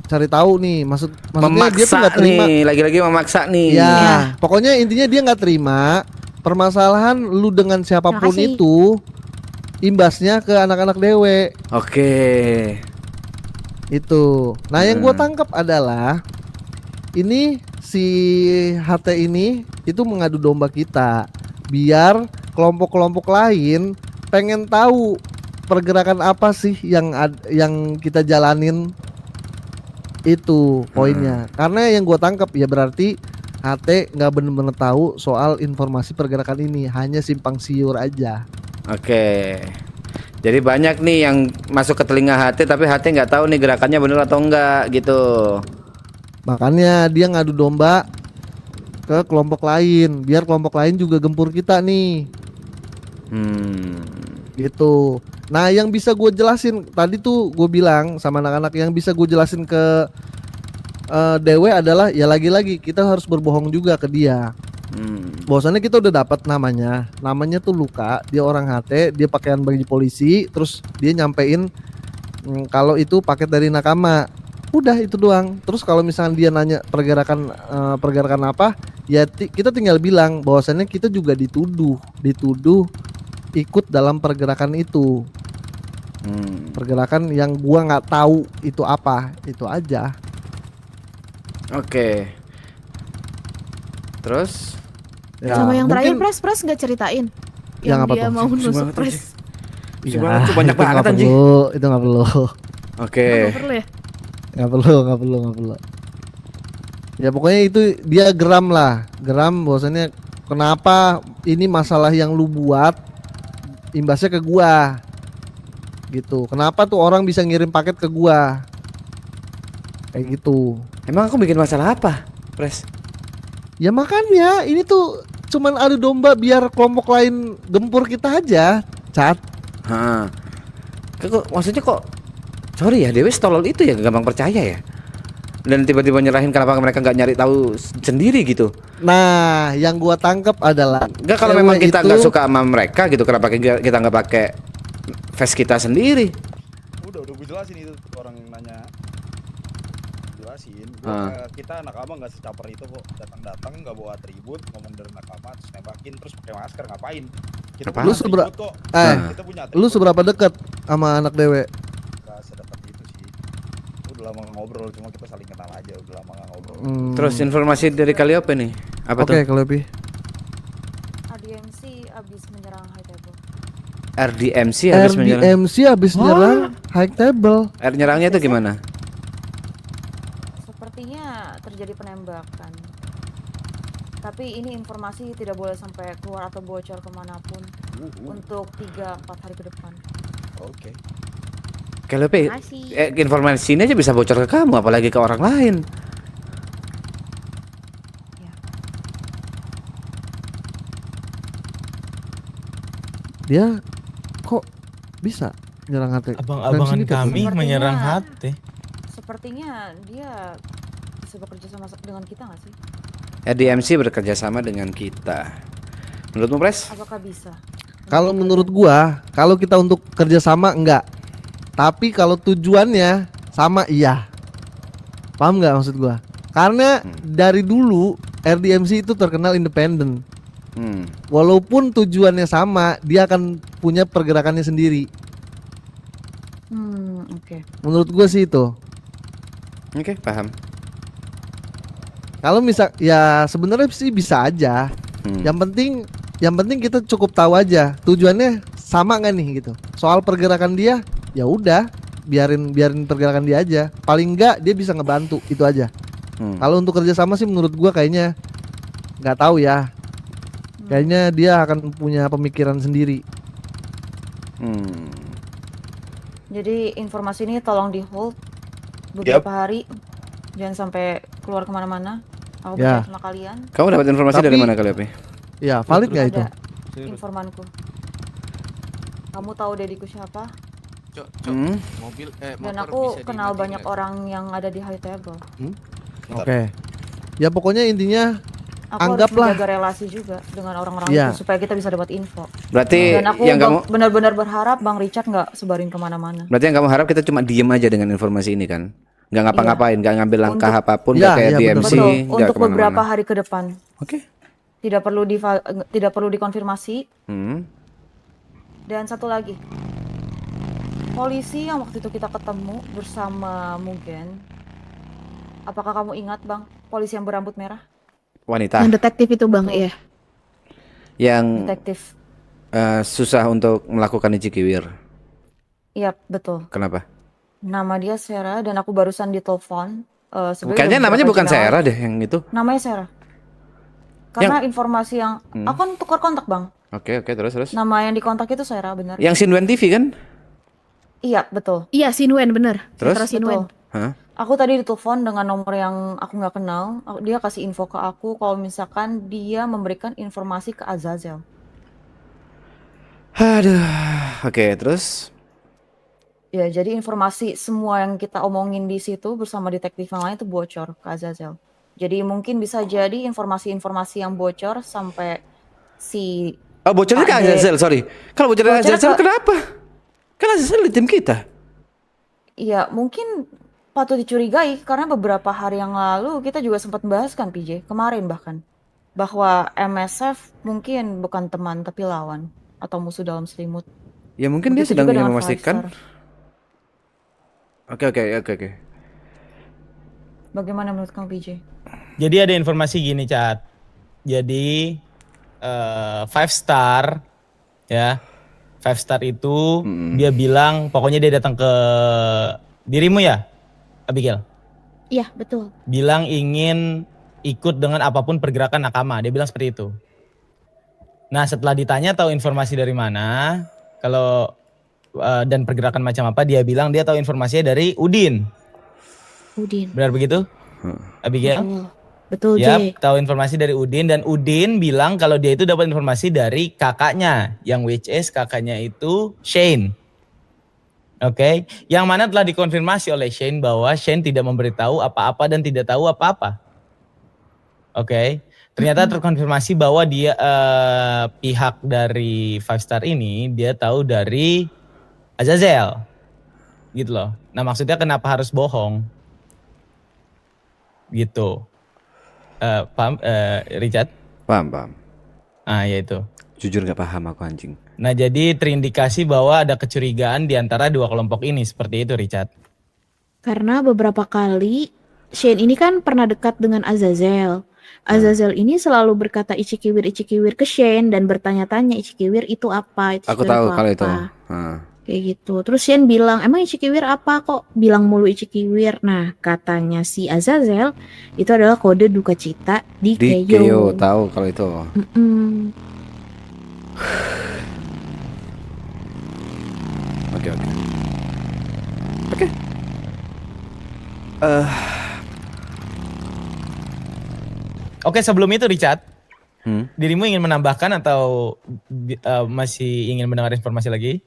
cari tahu nih, maksudnya memaksa dia tuh nggak terima. Lagi-lagi memaksa nih. Ya, pokoknya intinya dia nggak terima permasalahan lu dengan siapapun itu imbasnya ke anak-anak Dewe. Oke. Itu. Nah, yang gua tangkap adalah ini si HT ini itu mengadu domba kita biar kelompok-kelompok lain pengen tahu pergerakan apa sih yang kita jalanin. Itu poinnya. Karena yang gua tangkap ya berarti HT nggak bener-bener tahu soal informasi pergerakan ini, hanya simpang siur aja. Oke. Jadi banyak nih yang masuk ke telinga HT tapi HT nggak tahu nih gerakannya bener atau enggak gitu. Makanya dia ngadu domba ke kelompok lain, biar kelompok lain juga gempur kita nih. Gitu. Nah, yang bisa gue jelasin tadi tuh gue bilang sama anak-anak, yang bisa gue jelasin ke Dewe adalah ya lagi-lagi kita harus berbohong juga ke dia. Bahwasannya kita udah dapat namanya tuh Luka, dia orang HT, dia pakaian baju polisi, terus dia nyampein kalau itu paket dari nakama. Udah itu doang. Terus kalau misalnya dia nanya pergerakan apa, ya kita tinggal bilang bahwasannya kita juga dituduh ikut dalam pergerakan itu. Pergerakan yang gua nggak tahu itu apa, itu aja. Oke. Terus ya, sama yang terakhir Pres nggak ceritain yang dia mau nusuk Pres. Iya, itu banyak banget anjing. Itu nggak perlu. Oke. Nggak perlu ya? Nggak perlu. Ya pokoknya itu dia geram bahwasannya kenapa ini masalah yang lu buat imbasnya ke gua. Gitu. Kenapa tuh orang bisa ngirim paket ke gua? Kayak gitu. Emang aku bikin masalah apa, Pres? Ya makanya ini tuh cuman adu domba biar kelompok lain gempur kita aja, Cat. Maksudnya kok sorry ya, Dewe tolol itu ya, gampang percaya ya. Dan tiba-tiba nyerahin, kenapa mereka nggak nyari tahu sendiri gitu. Nah, yang gua tangkap adalah nggak, kalau memang kita nggak suka sama mereka gitu, kenapa kita nggak pakai face kita sendiri? Udah gue jelasin itu orang yang nanya. Kita nakama nggak secaper itu kok, datang nggak bawa atribut, ngomong dari nakama terus nembakin terus pakai masker, ngapain? Kita lu lu seberapa dekat sama anak Dewe? Gak sedekat itu sih, udah lama ngobrol, cuma kita saling kenal aja, udah lama nggak ngobrol. Terus informasi dari Calliope nih? Apa Oke, tuh? Calliope. RDMC abis menyerang high table. RDMC habis menyerang. RDMC habis nyerang high table. Nyerangnya itu gimana? Sepertinya terjadi penembakan. Tapi ini informasi tidak boleh sampai keluar atau bocor kemanapun untuk 3-4 hari ke depan. Oke. Calliope, Makasih. informasi ini aja bisa bocor ke kamu, apalagi ke orang lain. Dia kok bisa nyerang hati? Abang-abangan kami menyerang hati. Sepertinya dia bisa bekerja sama dengan kita nggak sih? RDMC bekerja sama dengan kita. Menurutmu, Pres? Apakah bisa? Kalau menurut gua, kalau kita untuk kerjasama enggak. Tapi kalau tujuannya sama iya. Paham nggak maksud gua? Karena dari dulu RDMC itu terkenal independen. Walaupun tujuannya sama, dia akan punya pergerakannya sendiri. Oke. Menurut gua sih itu. Oke, paham. Kalau misal ya sebenarnya sih bisa aja. Yang penting kita cukup tahu aja tujuannya sama nggak nih gitu. Soal pergerakan dia, ya udah biarin pergerakan dia aja. Paling enggak dia bisa ngebantu itu aja. Kalau untuk kerja sama sih menurut gua kayaknya nggak tahu ya. Kayaknya dia akan punya pemikiran sendiri. Jadi informasi ini tolong di hold beberapa hari. Jangan sampai keluar kemana-mana. Aku percaya sama kalian. Kamu dapat informasi dari mana, Calliope? Ya, valid nggak itu? Ada informanku. Kamu tahu dediku siapa? Mobil Dan aku kenal banyak orang yang ada di high table. Oke. Ya pokoknya intinya Aku harus anggaplah menjaga relasi juga dengan orang-orang Iya. itu supaya kita bisa dapat info. Berarti Dan aku yang kamu benar-benar berharap Bang Richard nggak sebarin kemana-mana. berarti yang kamu harap kita cuma diem aja dengan informasi ini kan? Nggak ngapa-ngapain, nggak ngambil langkah Untuk- apapun, Iya, nggak kayak iya, DMC, Betul. nggak Untuk kemana-mana. beberapa hari ke depan. Oke. Tidak perlu dikonfirmasi. Dan satu lagi, polisi yang waktu itu kita ketemu bersama Mugen. Apakah kamu ingat Bang, polisi yang berambut merah? Wanita Yang detektif itu Bang, iya. yang Detektif. susah untuk melakukan ijikiwir. Iya betul. Kenapa? Nama dia Sarah dan aku barusan ditelepon. Kayaknya namanya bukan Sarah deh yang itu. Namanya Sarah. Karena informasi yang aku kan tukar kontak Bang. Oke, terus. Nama yang dikontak itu Sarah benar. Yang Sinwen TV kan? Iya betul. Iya, Sinwen bener. Terus? Sarah Sinwen. Hah? Aku tadi ditelepon dengan nomor yang aku nggak kenal. Dia kasih info ke aku kalau misalkan dia memberikan informasi ke Azazel. Aduh. Oke, terus? Ya, jadi informasi semua yang kita omongin di situ bersama detektif yang lain itu bocor ke Azazel. Jadi mungkin bisa jadi informasi-informasi yang bocor sampai si Oh, bocornya ke Pak D. Azazel, sorry. Kalau bocornya Bocornya Azazel ke- kenapa? Kan Azazel di tim kita. Iya, mungkin patut dicurigai karena beberapa hari yang lalu kita juga sempat bahas kan PJ, kemarin bahkan, bahwa MSF mungkin bukan teman tapi lawan atau musuh dalam selimut. Ya mungkin dia Begitu sedang juga ingin dengan memastikan. Five Star. Oke. Bagaimana menurut kamu PJ? Jadi ada informasi gini, Cat. Jadi Five Star ya. Five Star itu dia bilang pokoknya dia datang ke dirimu ya, Abigail. Iya, betul. Bilang ingin ikut dengan apapun pergerakan Nakama. Dia bilang seperti itu. Nah, setelah ditanya tahu informasi dari mana, kalau dan pergerakan macam apa, dia bilang dia tahu informasinya dari Udin. Udin. Benar begitu? Abigail? Betul, Ya, J. tahu informasi dari Udin dan Udin bilang kalau dia itu dapat informasi dari kakaknya, yang which is kakaknya itu Shane. Oke, yang mana telah dikonfirmasi oleh Shane bahwa Shane tidak memberitahu apa-apa dan tidak tahu apa-apa. Oke, ternyata terkonfirmasi bahwa dia pihak dari Five Star ini dia tahu dari Azazel, gitu loh. Nah maksudnya kenapa harus bohong? Gitu. Paham, Richard? Paham. Ah, ya itu. Jujur gak paham aku anjing. Nah, jadi terindikasi bahwa ada kecurigaan di antara dua kelompok ini, seperti itu, Richard. Karena beberapa kali Shane ini kan pernah dekat dengan Azazel. Azazel ini selalu berkata Ichikiwir ke Shane dan bertanya-tanya Ichikiwir itu apa? Aku tahu kalau itu. Kayak gitu. Terus Shane bilang, emang Ichikiwir apa kok bilang mulu Ichikiwir? Nah, katanya si Azazel itu adalah kode duka cita di Keio. Tahu kalau itu. Oke. Oke, sebelum itu Richard, dirimu ingin menambahkan atau masih ingin mendengar informasi lagi?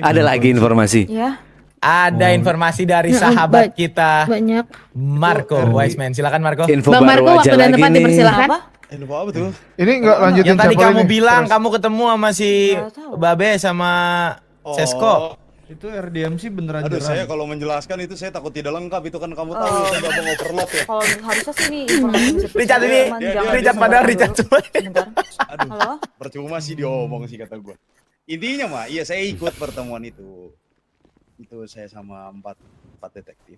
Ada lagi informasi. Ya. Ada informasi dari sahabat kita banyak. Marco Wiseman. Silakan Marco. Info Bang baru Marco, aja waktu dan lagi tempat nih. dipersilakan. Info apa tuh? Ini enggak lanjutin Yang tadi siapa kamu ini? bilang Terus. kamu ketemu sama si Babe sama Sesko. Itu RDMC beneran Aduh, jerah. saya kalau menjelaskan itu saya takut tidak lengkap, itu kan kamu tahu saya nggak mau overload ya. Kalau harusnya sih ini informasi Richard ini, Richard padahal Richard cuma. Aduh, Halo? percuma sih diomong sih kata gue. Intinya mah, iya saya ikut pertemuan itu. Itu saya sama empat detektif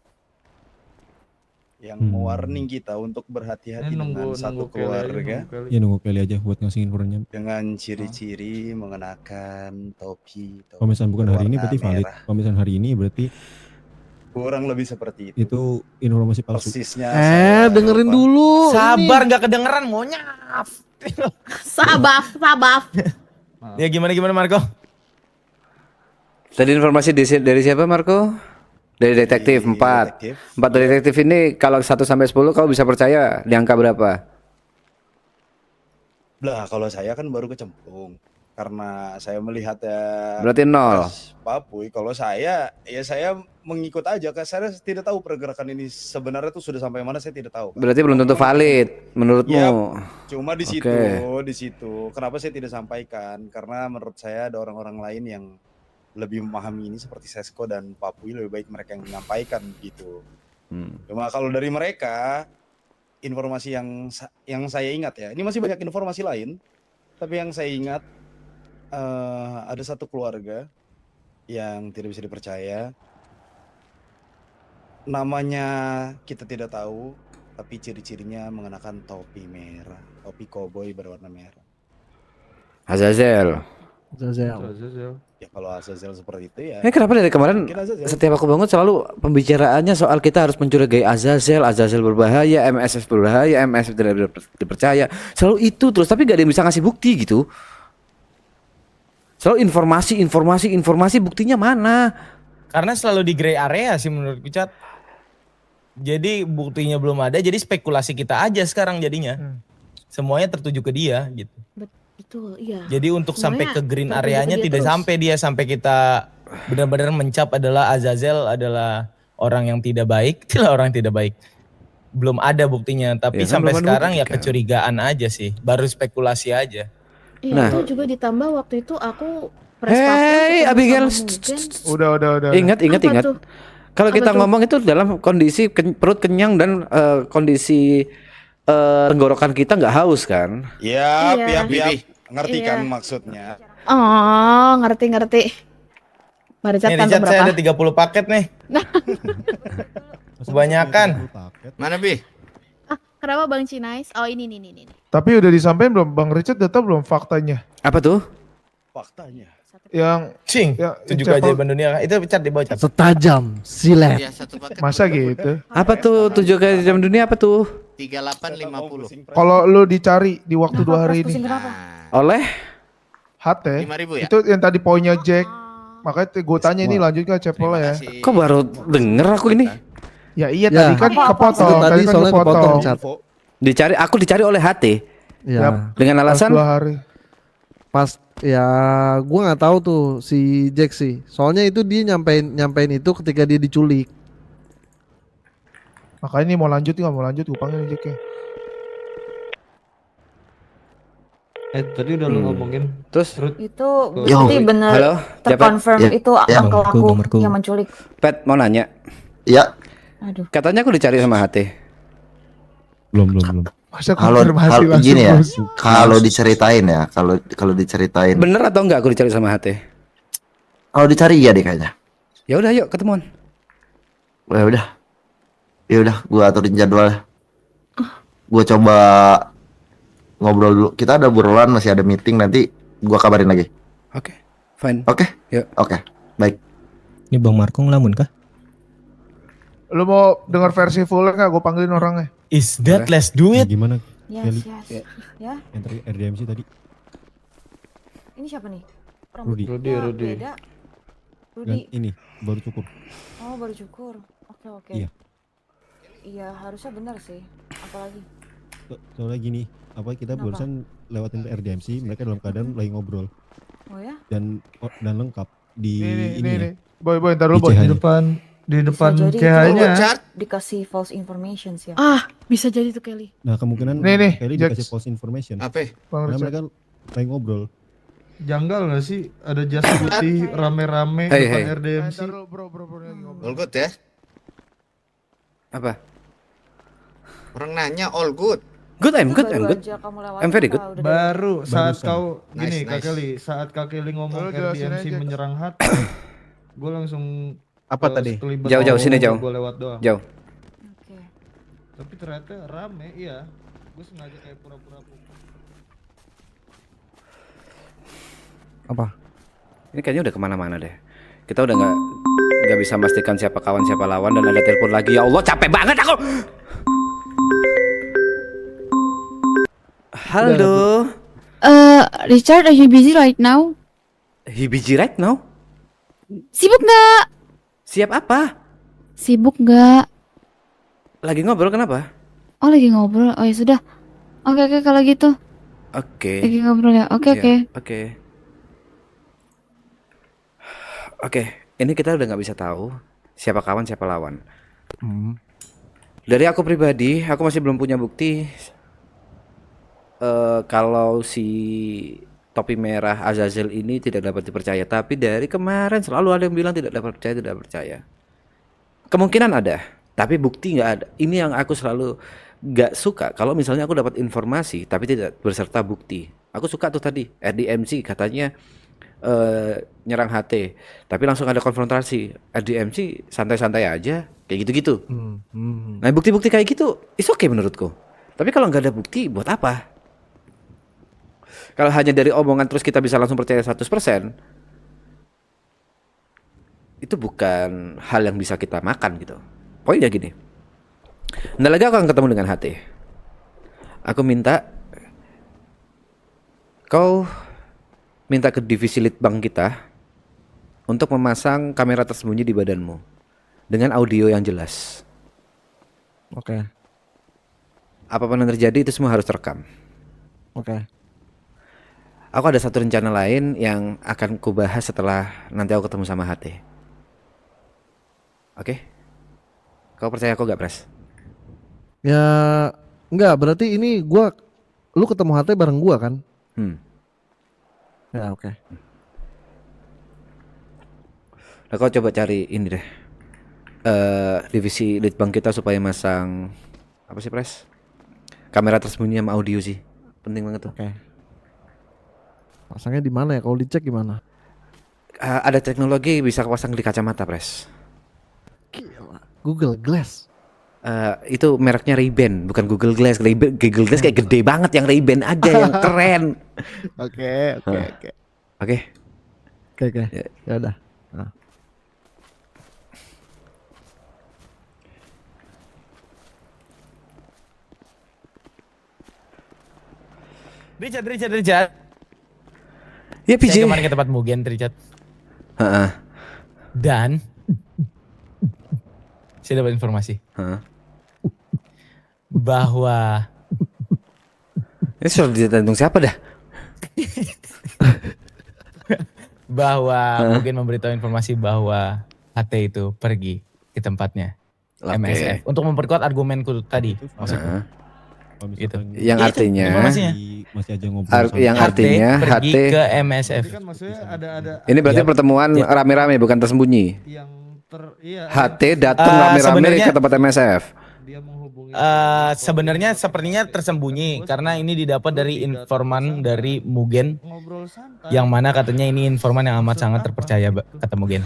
yang mewarning kita untuk berhati-hati dengan satu keluarga. Ya nunggu kali aja buat ngasih infonya. Dengan ciri-ciri mengenakan topi. Kalau misalnya bukan hari ini berarti valid. merah. Kalau misalnya hari ini berarti Kurang lebih seperti itu. itu informasi palsu. Persisnya. Dengerin dulu. Sabar, nggak kedengeran monyaf. Sabaf. Ya gimana Marco? Tadi informasi dari siapa Marco? Dari detektif 4. 4 detektif ini kalau 1 sampai 10 kau bisa percaya di angka berapa? Lah kalau saya kan baru kecemplung karena saya melihat ya. Berarti 0. Papuy, kalau saya ya saya mengikut aja, karena saya tidak tahu pergerakan ini sebenarnya tuh sudah sampai mana, saya tidak tahu. Berarti belum tentu valid menurutmu. Ya, cuma di situ, Oke. di situ. Kenapa saya tidak sampaikan? Karena menurut saya ada orang-orang lain yang lebih memahami ini seperti Sesko dan Papuy, lebih baik mereka yang menyampaikan gitu. Cuma kalau dari mereka informasi yang saya ingat ya, ini masih banyak informasi lain, tapi yang saya ingat ada satu keluarga yang tidak bisa dipercaya. Namanya kita tidak tahu, tapi ciri-cirinya mengenakan topi merah, topi koboi berwarna merah. Azazel. Ya kalau Azazel seperti itu ya. Kenapa dari kemarin mungkin Azazel. setiap aku bangun selalu pembicaraannya soal kita harus mencurigai Azazel berbahaya, MSF berbahaya, MSF tidak dipercaya. Selalu itu terus, tapi gak ada yang bisa ngasih bukti gitu. Selalu informasi, buktinya mana? Karena selalu di gray area sih menurut Cat. Jadi buktinya belum ada, jadi spekulasi kita aja sekarang jadinya. Semuanya tertuju ke dia gitu. Betul, iya. Jadi untuk sampai Semuanya ke green tertuju ke areanya dia tidak terus. sampai kita benar-benar mencap adalah Azazel adalah orang yang tidak baik, itulah orang yang tidak baik. Belum ada buktinya, tapi Ya kan sampai belum ada sekarang bukti ya kan. kecurigaan aja sih, baru spekulasi aja. Iya, Nah. itu juga ditambah waktu itu aku press Hey, passport Abigail. ketemu sama Mugen. Udah. Ingat. Apa tuh? Kalau Apa kita tuh? ngomong itu dalam kondisi perut kenyang dan kondisi tenggorokan kita nggak haus kan? Ya, Iya. ngerti Iya. kan maksudnya. Oh, ngerti. Mari cat Nih tante Richard, saya berapa? ada 30 paket nih. Kebanyakan. Mana Bi? Kenapa Bang Cinais? Oh ini. Tapi udah disampaikan belum Bang Richard data belum faktanya? Apa tuh? Faktanya. Yang Cing, Ya, 7 Cat- keajaiban dunia. Itu Cat di bawah Cat. setajam silet. Iya, satu paket. Masa gitu? Apa tuh 7 kali jam dunia apa tuh? 3850. Kalau lu dicari di waktu 2 hari ini, Pusing kenapa? Oleh HT 5.000 ya? itu yang tadi poinnya Jack. Makanya gue tanya ini lanjut ke Cepol ya. kok baru denger aku ini? Ya iya tadi kan kepotong. Itu tadi kan soalnya kepotong, Cat. Aku dicari oleh HT Ya. dengan alasan 2 hari. Pas ya gua nggak tahu tuh si Jack sih. Soalnya itu dia nyampein itu ketika dia diculik. Makanya ini mau lanjut nggak mau lanjut gue panggil Jack ya. Tadi udah lu ngomongin. Terus Itu berarti benar Halo, terkonfirm Japet? itu Ya. uncle Bangku, aku bangku. yang menculik. Pet mau nanya. Ya, Aduh. Katanya aku dicari sama HT. Belum. Masa kalau konfirmasi langsung gini ya, bos. kalau diceritain ya, kalau diceritain, Bener atau enggak aku dicari sama HT? kalau dicari iya deh kayaknya. Ya udah yuk ketemuan. Ya udah, gua aturin jadwal. Gue coba ngobrol dulu. Kita ada obrolan, masih ada meeting, nanti gue kabarin lagi. Oke, fine. Oke? Yuk. Oke, baik. Ini Bang Marco ngelamun kah? Lu mau dengar versi full nggak? Gue panggilin orangnya. Is that let's do it? Gimana? Yes, yes. Ya. Yang tadi RDMC tadi. Ini siapa nih? Orang Rudi. ya, beda. Rudi. Ini baru cukur. Oh, baru cukur. Oke. Iya. Iya, harusnya benar sih. Apalagi? Soalnya gini, kita Kenapa? barusan lewatin RDMC, mereka dalam keadaan lagi ngobrol. Oh ya? Dan lengkap di ini ya. Boy, ntar dulu Di boy. CH-nya. Di depan Bisa jadi CH-nya. itu dikasih false information ya. Ah, bisa jadi tuh Kelly. Nah, kemungkinan Nih, Kelly Jax. dikasih false information. Apa? Bang Karena Richard. mereka lagi ngobrol. Janggal gak sih ada jas putih rame-rame Hey, depan hey. RDMC? Bro, lagi ngobrol. All good ya? Apa? Orang nanya all good. Good, I'm good. Baru aja kamu lewatin, I'm very good. udah Baru saat Barusan. kau Nice, gini Kak nice. Kelly, saat Kak Kelly ngomong Lu jelasin RDMC aja. menyerang hati, gue langsung Apa tadi? sekelibat Jauh, ngomong, sini, jauh. Gue lewat doang. Jauh. Oke. Tapi ternyata rame, iya. Gue sengaja kayak pura-pura. Apa? Ini kayaknya udah kemana-mana deh. Kita udah nggak bisa memastikan siapa kawan siapa lawan dan ada telepon lagi. Ya Allah, capek banget aku. Halo. Richard, are you busy right now? He busy right now? Sibuk nggak? Siap apa? Sibuk nggak? Lagi ngobrol kenapa? Oh, lagi ngobrol. Oh ya sudah. Oke, kalau gitu. Oke. Lagi ngobrol ya. Oke. Oke, ini kita udah nggak bisa tahu siapa kawan siapa lawan. Dari aku pribadi, aku masih belum punya bukti kalau si topi merah Azazel ini tidak dapat dipercaya. Tapi dari kemarin selalu ada yang bilang tidak dapat percaya, tidak percaya. Kemungkinan ada, tapi bukti nggak ada. Ini yang aku selalu nggak suka. Kalau misalnya aku dapat informasi tapi tidak berserta bukti. Aku suka tuh tadi RDMC katanya nyerang HT, tapi langsung ada konfrontasi. RDMC santai-santai aja, kayak gitu-gitu. Nah, bukti-bukti kayak gitu, is okay menurutku. Tapi kalau nggak ada bukti, buat apa? Kalau hanya dari omongan terus kita bisa langsung percaya 100%, itu bukan hal yang bisa kita makan gitu. Poinnya gini, ntar lagi aku akan ketemu dengan HT. Aku minta kau minta ke divisi litbang kita untuk memasang kamera tersembunyi di badanmu dengan audio yang jelas. Oke. Apapun yang terjadi itu semua harus terekam. Oke. Aku ada satu rencana lain yang akan kubahas setelah nanti aku ketemu sama HT. Oke? Kau percaya aku gak, Pres? Ya enggak, berarti ini lu ketemu HT bareng gua kan? Ya oke. Nah, kau coba cari ini deh, divisi litbang kita supaya masang apa sih, Pres? Kamera tersembunyi sama audio sih, penting banget tuh. Oke. Pasangnya di mana ya? Kalau dicek gimana? Ada teknologi bisa pasang di kacamata, Pres. Gila. Google Glass. Itu mereknya Ray-Ban, bukan Google Glass. Google Glass kayak gede banget, yang Ray-Ban aja yang keren. Oke. Oke. Ya udah. Nah. Richard. Ya PJ. Saya kemarin ke tempat Mugen, Richard. Dan saya dapat informasi bahwa ini sudah ditandung siapa dah? bahwa Mugen memberitahu informasi bahwa HT itu pergi ke tempatnya MSF untuk memperkuat argumenku tadi. Maksudnya. Gitu. Yang artinya masih aja ngobrol. Yang artinya pergi HT ke MSF. Kan maksudnya ada ini berarti pertemuan rame-rame bukan tersembunyi. HT datang rame-rame ke tempat MSF. Sebenarnya sepertinya tersembunyi karena ini didapat dari informan dari Mugen yang mana katanya ini informan yang amat sangat terpercaya, kata Mugen.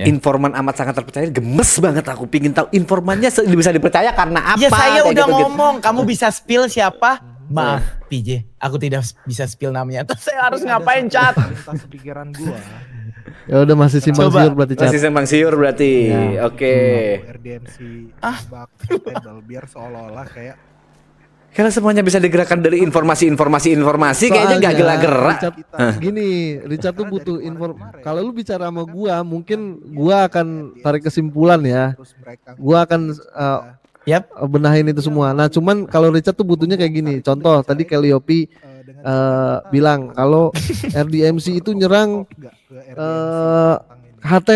Informan amat sangat terpercaya, gemes banget aku pingin tahu informannya bisa dipercaya karena apa. Ya saya kayak udah gitu-gitu. ngomong, kamu bisa spill siapa? Maaf PJ, aku tidak bisa spill namanya. Terus saya harus ngapain, Chat? Pikiran gua. Ya udah masih simpang Coba. siur berarti Chat. Masih simpang siur berarti. Ya. Oke. RDMC bak biar seolah-olah kayak Kalau semuanya bisa digerakkan dari informasi kayaknya nggak gerak-gerak. Gini, Richard tuh butuh kalau lu bicara sama gua, mungkin gua akan tarik kesimpulan ya. Gua akan benahin itu semua. Nah, cuman kalau Richard tuh butuhnya kayak gini. Contoh tadi Calliope bilang kalau RDMC itu nyerang HT.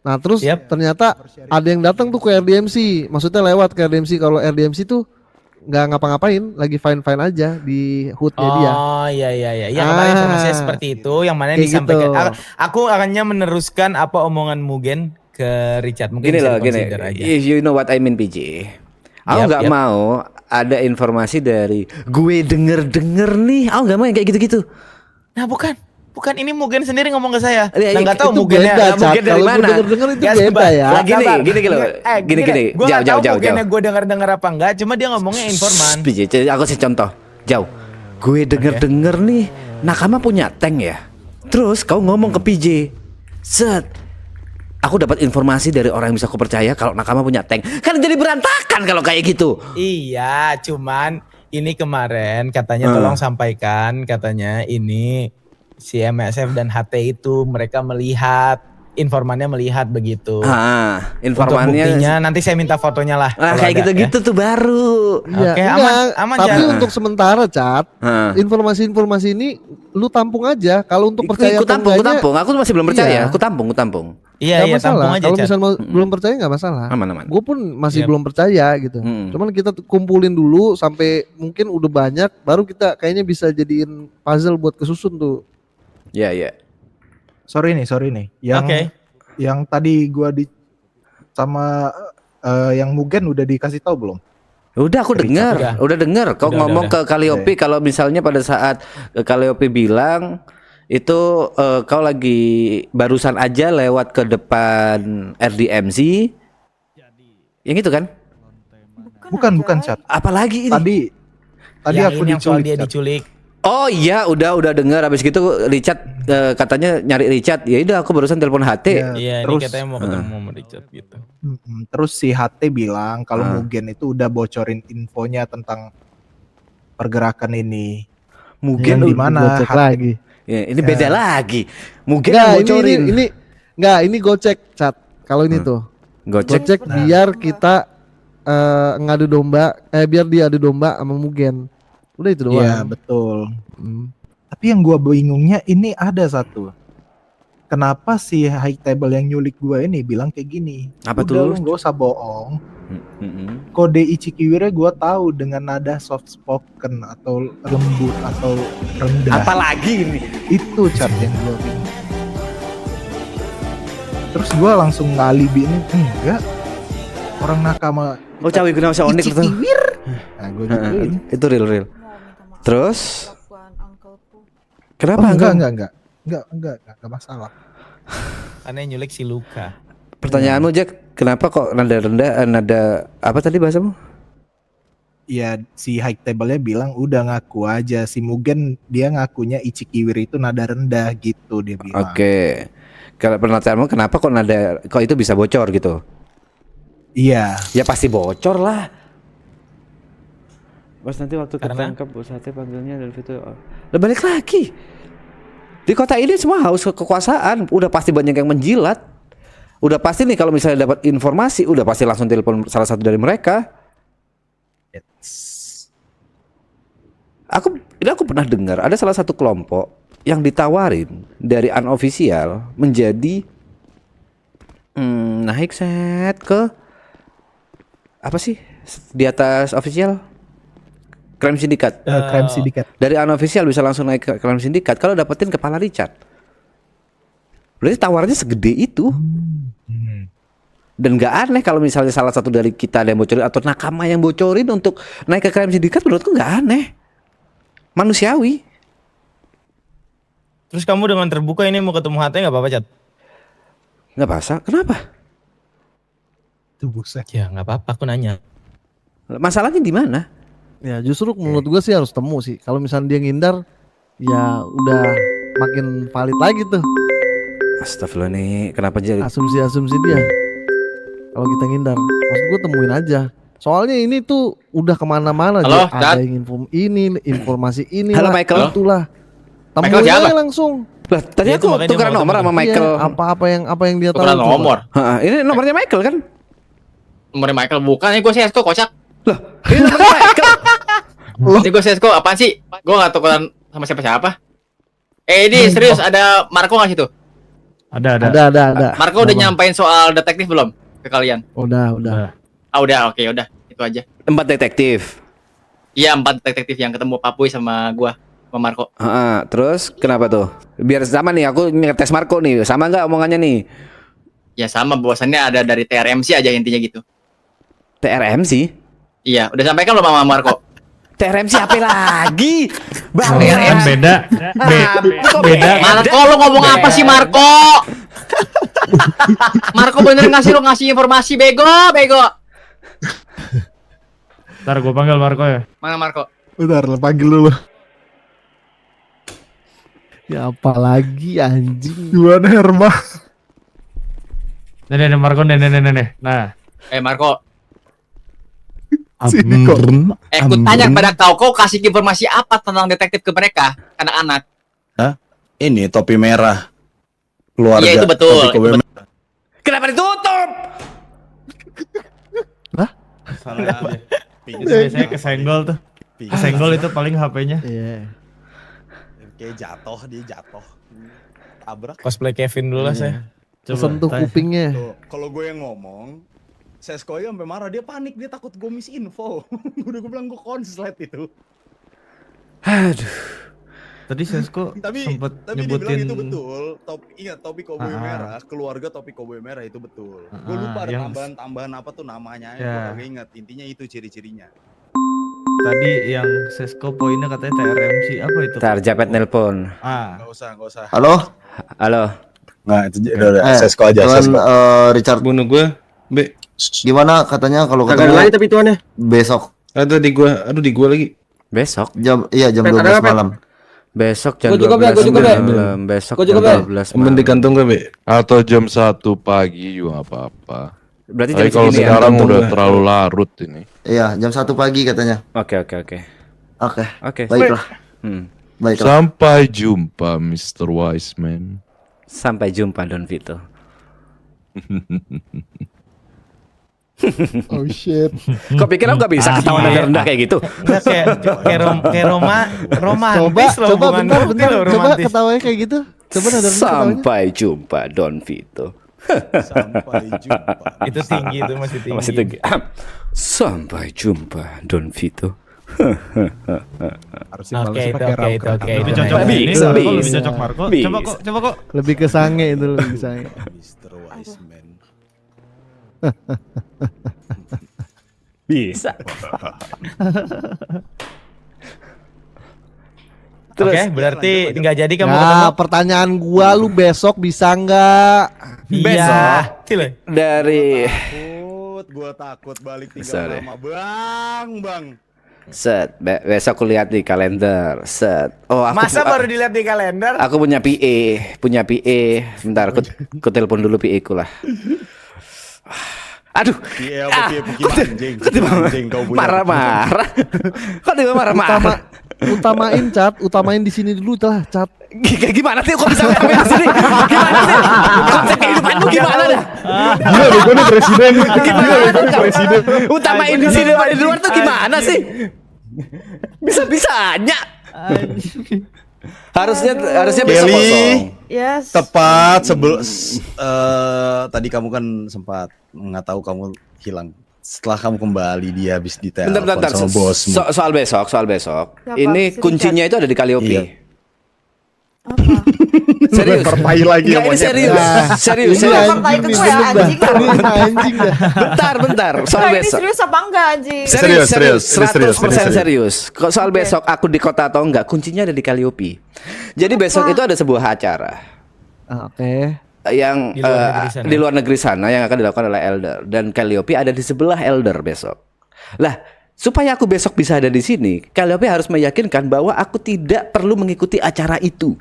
Nah, terus ternyata ada yang datang tuh ke RDMC. Maksudnya lewat ke RDMC. Kalau RDMC tuh nggak ngapa-ngapain, lagi fine aja di hoodnya dia. Oh iya. Ya kemarin informasinya seperti itu, yang mana yang disampaikan. Gitu. Aku akannya meneruskan apa omongan Mugen ke Richard. Mungkin Gini bisa loh, gini. di-consider aja. You know what I mean, PJ. Aku nggak mau ada informasi dari gue denger nih. Aku nggak mau yang kayak gitu-gitu. Nah bukan ini Mugen sendiri ngomong ke saya. Ya, Nah nggak tahu itu Mugennya beda, Cak. Mugen dari Kalau mana. gue denger itu Ya, beda ya. Gini loh. Gini. Gue nggak tahu Jauh. Mugennya gue dengar apa enggak. Cuma dia ngomongnya informan. PJ, aku kasih contoh. Jauh. Gue denger nih. Nakama punya tank ya. Terus kau ngomong ke PJ. Set. Aku dapat informasi dari orang yang bisa aku percaya kalau Nakama punya tank. Kan jadi berantakan kalau kayak gitu. Iya, cuman ini kemarin katanya tolong sampaikan katanya ini si MSF dan HT itu mereka melihat informannya melihat begitu. Informannya. Untuk buktinya nanti saya minta fotonya lah. Nah, kayak gitu-gitu tuh baru. Iya, Oke, aman tapi Chat. untuk sementara Chat, informasi-informasi ini lu tampung aja. Kalau untuk percaya Aku atau tampung. enggaknya, Aku tuh masih belum percaya. iya. Aku tampung. Iya, Nggak masalah. tampung aja Kalau Chat. misalnya belum percaya nggak masalah. Aman. Gue pun masih belum percaya gitu. Cuman kita kumpulin dulu sampai mungkin udah banyak, baru kita kayaknya bisa jadiin puzzle buat kesusun tuh. Iya. sorry nih. Yang tadi gua sama yang Mugen udah dikasih tahu belum? Udah aku dengar. Udah dengar. Kau ngomong ke Calliope kalau misalnya pada saat Calliope bilang itu kau lagi barusan aja lewat ke depan RDMC. Yang itu kan? Bukan Chat. Apalagi ini? Tadi Yang aku ini yang soal diculik. dia Chat. diculik. Oh iya, udah dengar. Habis gitu Richard katanya nyari Richard. Ya udah aku barusan telepon HT. Iya, ini Terus- katanya mau ketemu sama Richard gitu. Terus si HT bilang kalau Mugen itu udah bocorin infonya tentang pergerakan ini. Mugen Yang di mana? Gocek lagi. Ya, ini beda lagi. Mungkin Enggak, yang ini bocorin. ini gocek Chat. Kalau ini tuh. Gocek. biar kita ngadu domba, biar dia adu domba sama Mugen. Udah itu doang. Iya, betul. Tapi yang gua bingungnya ini ada satu. Kenapa si high table yang nyulik gua ini bilang kayak gini? Apa Udah, tuh? lu nggak usah bohong. Kode Ichikiwira gua tahu dengan nada soft spoken atau lembut atau rendah. Apalagi ini? Itu Chat yang gua bingung. Terus gua langsung ngalibi ini enggak. Orang nakama Oh, cawi kenapa unik tuh? Ichikiwir. Nah, gua gituin. Itu real. Terus kenapa Enggak masalah. Karena yang nyulik si Luka. Pertanyaanmu Jack, kenapa kok nada rendah, nada apa tadi bahasamu? Ya si high table-nya bilang udah ngaku aja, si Mugen dia ngakunya Ichikiwir itu nada rendah gitu dia bilang. Oke. Kalau pertanyaanmu kenapa kok itu bisa bocor gitu? Iya. Ya pasti bocor lah. Pas nanti waktu ketangkap bos hati panggilnya dari itu. Udah balik lagi. Di kota ini semua haus kekuasaan, udah pasti banyak yang menjilat. Udah pasti nih kalau misalnya dapat informasi, udah pasti langsung telepon salah satu dari mereka. Aku pernah dengar ada salah satu kelompok yang ditawarin dari unofficial menjadi naik set ke apa sih di atas official crime syndicate. Crime syndicate. Dari unofficial bisa langsung naik ke crime syndicate kalau dapetin kepala Richard. Berarti tawarannya segede itu. Dan gak aneh kalau misalnya salah satu dari kita ada yang bocorin atau nakama yang bocorin untuk naik ke crime syndicate, menurutku gak aneh. Manusiawi. Terus kamu dengan terbuka ini mau ketemu HT nggak apa-apa, Chat? Nggak basah. Kenapa? Tuh buset. Ya nggak apa-apa, aku nanya. Masalahnya di mana? Ya justru menurut gue sih harus temu sih. Kalau misalnya dia ngindar, ya udah makin valid lagi tuh. Astagfirullah nih, kenapa jadi Asumsi-asumsi dia. Kalau kita ngindar, maksud gue temuin aja. Soalnya ini tuh udah kemana-mana. Halo, ada Dad. yang informasi ini. Halo, lah, Michael. Itulah. Michael Temuin siapa? aja langsung. Lah, tadi Iya, itu aku makanya tukeran mau nomor sama temuin. Michael. Iya, apa yang dia tahu. Tukeran coba. nomor. Heeh, ini nomornya Michael kan? Nomornya Michael bukan, ini gue Sesko kocak. Lah, ini nomornya Michael. Ini gue Sesko, apaan sih? Gue gak tukeran sama siapa-siapa. Ini serius, ada Marco gak situ? Ada. Marco udah nyampein soal detektif belum ke kalian? Udah. Ah udah, oke, udah. Itu aja. 4 detektif. Iya, 4 detektif yang ketemu Papuy sama gua, sama Marco. Heeh, terus kenapa tuh? Biar sama nih, aku ngetes Marco nih. Sama nggak omongannya nih? Ya sama, bahwasannya ada dari TRMC aja intinya gitu. TRMC? Iya, udah sampaikan belum sama Marco? TRMC apa lagi? Bang, Kan beda. Beda. Marco, lo ngomong apa sih Marco? Marco bener ngasih informasi bego. Ntar gue panggil Marco ya. Mana Marco? Bentar, lo panggil dulu. Ya apalagi anjing. Gimana Herma? Nih Marco nih. Nah. Marco. Sini kok. Aku tanya kepada kau kasih informasi apa tentang detektif ke mereka, anak-anak? Hah? Ini topi merah. Keluarga. Iya itu betul. Topi kobe merah. Kenapa ditutup? Salah aja. Itu biasanya kesenggol tuh. Kesenggol itu paling HP-nya. Iya. Kayak dia jatuh. Tabrak. Cosplay Kevin dulu lah saya. Sentuh kupingnya. Tuh, kalau gue yang ngomong, Sesko aja sampai marah, dia panik, dia takut gue misinfo. Udah gue bilang gue konslet itu. Aduh. Tadi Sesko sempet Tapi nyebutin dibilang itu betul. Ingat topi koboi merah, keluarga topi koboi merah itu betul. Gue lupa ada yang- tambahan apa tuh namanya. Ya. Gue gak ingat. Intinya itu ciri-cirinya. tadi yang Sesko poinnya katanya TRMC apa itu? Ntar Japet nelpon. Gak usah. Halo? Halo. Nggak, itu udah Sesko aja. Tuan, Sesko. Richard. Bunuh gue, B. Gimana katanya kalau Kagak ada lagi tapi tuannya. besok Ada di gua, aduh di gua lagi. Besok? jam 12 malam. Besok jam Gua juga, 12 Be, gua juga, Be. malam. Besok Gua juga, jam Be. 12 Temen malam. di kantung gue, B. Atau jam 1 pagi juga nggak apa-apa. Berarti Tapi jam kalau segini ya? sekarang Kantung udah gue. terlalu larut ini. Iya, jam 1 pagi katanya. Oke. Oke. Baiklah. Baiklah. Sampai jumpa Mr. Wiseman. Sampai jumpa Don Vito. Oh shit. Kok pikir aku gak bisa ketawa rendah kayak gitu? Enggak kayak romantis loh, Coba hubungan bentar, bukti loh, coba romantis. ketawanya kayak gitu. Coba nada rendah ketawanya. Sampai jumpa Don Vito. Sampai jumpa. Itu tinggi, itu masih tinggi. Masih tinggi. Sampai jumpa Don Vito. Harusnya Oke, balasnya itu, pakai oke, rauh itu, kertas. oke. Lebih Itu cocok nice. ini, Bisa, Marco, lebih bisa. cocok Marco. Coba kok. Lebih ke sange itu lebih ke sange. Mr. Wiseman. Bisa. Oke, berarti nggak jadi kamu Nah, ketemu. pertanyaan gua lu besok bisa nggak? Iya. Cile. Dari Gue takut balik tinggal Sorry. lama. Bang. set besok aku lihat di kalender. Set. Oh, Masa baru dilihat di kalender? aku punya PA. Bentar, aku telepon dulu PA ku lah. Aduh. Iya, anjing. Anjing kau punya. Marah-marah. Kok tiba marah-marah? Utamain di sini dulu lah, Cat. Gimana sih kok bisa sampai di sini? Gimana sih? Konsep kehidupanmu gimana dah? Gila bego nih presiden. Gimana? Utamain di sini di luar tuh gimana sih? Bisa-bisanya. Harusnya besok Kelly. kosong. Yes. Tepat sebelum tadi kamu kan sempat nggak tahu kamu hilang. Setelah kamu kembali dia habis ditelepon Bentar. sama bosmu. Soal besok. Siapa? Ini Si kuncinya itu ada di Calliope. Iya. Serius. Lempar tai lagi ya, Nggak, ini monyet. serius. Ini lempar tai ke gue ya, anjing. Anjing dah. Bentar. Soal Nah, ini besok. serius apa enggak anjing? Serius. 100% serius. Kok soal besok aku di kota atau enggak, kuncinya ada di Calliope. Jadi besok itu ada sebuah acara. Oke. yang di luar negeri sana yang akan dilakukan oleh Elder, dan Calliope ada di sebelah Elder besok. Lah, supaya aku besok bisa ada di sini, Calliope harus meyakinkan bahwa aku tidak perlu mengikuti acara itu.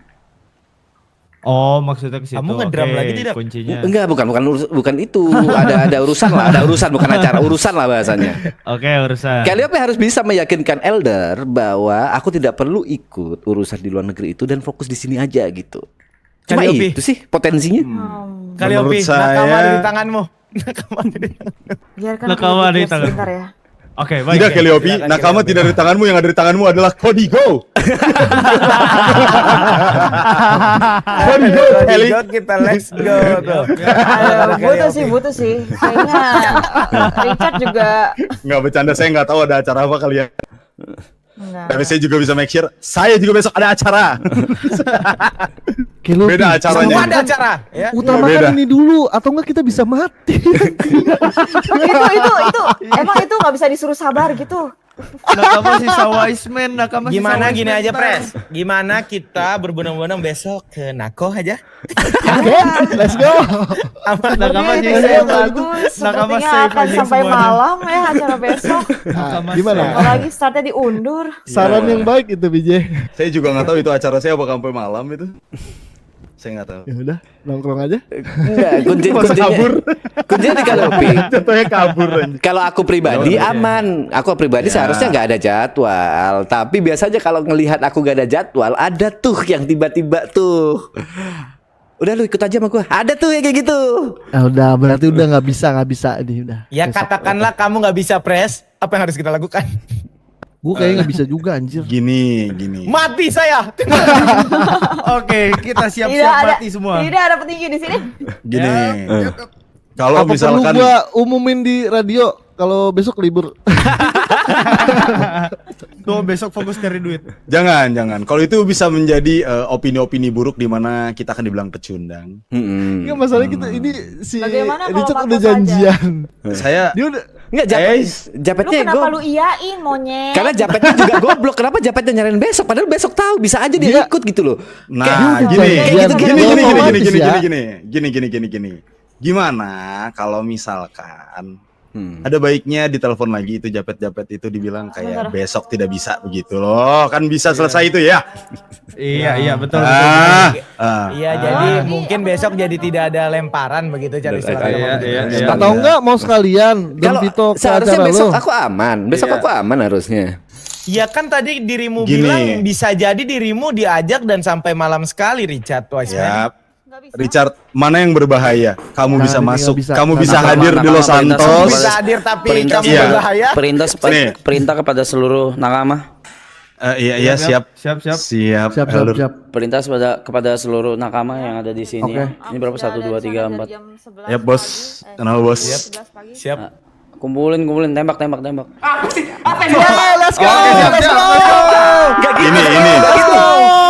Oh, maksudnya ke situ. Kamu ngedram Oke, lagi tidak? Kuncinya. Enggak, bukan itu. Ada urusan lah, ada urusan bukan acara, urusan lah bahasanya. Oke, urusan. Calliope harus bisa meyakinkan Elder bahwa aku tidak perlu ikut urusan di luar negeri itu dan fokus di sini aja gitu. Cuma Calliope. itu sih potensinya. Calliope, Menurut saya- nakama ada di tanganmu. Biarkan Nakama aku ada di berpikir tangan. sebentar ya. Oke, baik. Tidak, ya. Calliope, Silakan, nakama Calliope. tidak ada di tanganmu, yang ada di tanganmu adalah Kodigo. Kodigo, Kelly. Go, kita let's go tuh. Butuh sih. Kayaknya Richard juga Nggak bercanda, saya nggak tahu ada acara apa kalian. enggak. Tapi saya juga bisa make sure, saya juga besok ada acara. Calliope, Beda acaranya. Semua ada acara, ya. utamakan Beda. ini dulu atau enggak kita bisa mati. itu emang itu nggak bisa disuruh sabar gitu. Nakama sisa wise man, nakama sisa Gimana wise gini man, aja, ntar. Pres? Gimana kita berbondong-bondong besok ke Nako aja? Let's go. Aman. Nakama Oke, sisa ide wise man. bagus. Nakama Sepertinya save akan aja sampai semuanya. malam ya acara besok. Gimana? Apalagi startnya diundur. Saran yang baik itu BJ. Saya juga nggak tahu itu acara saya apa sampai malam itu. Saya nggak tahu. Ya udah, nongkrong aja. Enggak, Masa kabur? kuncinya di Calliope. Contohnya kabur. anjing. Kalau aku pribadi aman, aku pribadi seharusnya nggak ada jadwal. Tapi biasanya kalau ngelihat aku nggak ada jadwal, ada tuh yang tiba-tiba tuh. Udah lu ikut aja sama gua. Ada tuh yang kayak gitu. Ah udah, berarti udah nggak bisa ini udah. Ya katakanlah kamu nggak bisa, Pres. Apa yang harus kita lakukan? Gue kayaknya nggak bisa juga anjir. Gini. Mati saya. Oke, kita Tidak siap-siap ada, mati semua. tidak ada petinggi di sini. Gini. Kalau Apa misalkan perlu gua umumin di radio kalau besok libur? Tuh besok fokus cari duit. jangan. Kalau itu bisa menjadi opini-opini buruk di mana kita akan dibilang pecundang. Enggak masalah kita ini si Bagaimana kalau Richard Marco udah saja? janjian. Saya Dia udah Enggak, Lu japetnya kenapa gue. lu iyain monyet? Karena japetnya juga goblok. Kenapa japetnya nyariin besok? Padahal besok tahu bisa aja dia ikut gitu loh. Nah, Kayak gini. Gimana kalau misalkan ada baiknya ditelepon lagi itu japet-japet itu dibilang kayak besok tidak bisa begitu loh. Kan bisa selesai itu ya. Iya, betul. Iya, jadi mungkin besok jadi tidak ada lemparan begitu cari Iya. atau enggak mau sekalian dan Kalau Vito ke seharusnya acara besok lu. aku aman. Besok aku aman harusnya. Ya kan tadi dirimu Gini. bilang bisa jadi dirimu diajak dan sampai malam sekali, Richard Wiseman. Siap. Richard, mana yang berbahaya? Kamu bisa ini masuk, nggak bisa. kamu bisa Nakama, hadir di nakama, Los perintah Santos. Bisa hadir tapi Perintah, kamu iya. berbahaya. Nih. Perintah kepada seluruh nakama. Iya, siap. Siap. Elder. Perintah kepada seluruh nakama yang ada di sini. Oke. Ini berapa? 1, 2, 3, 4. Ya, Bos. Kenal, Bos. Siap. Kumpulin, tembak. Let's go. Ini. Let's go.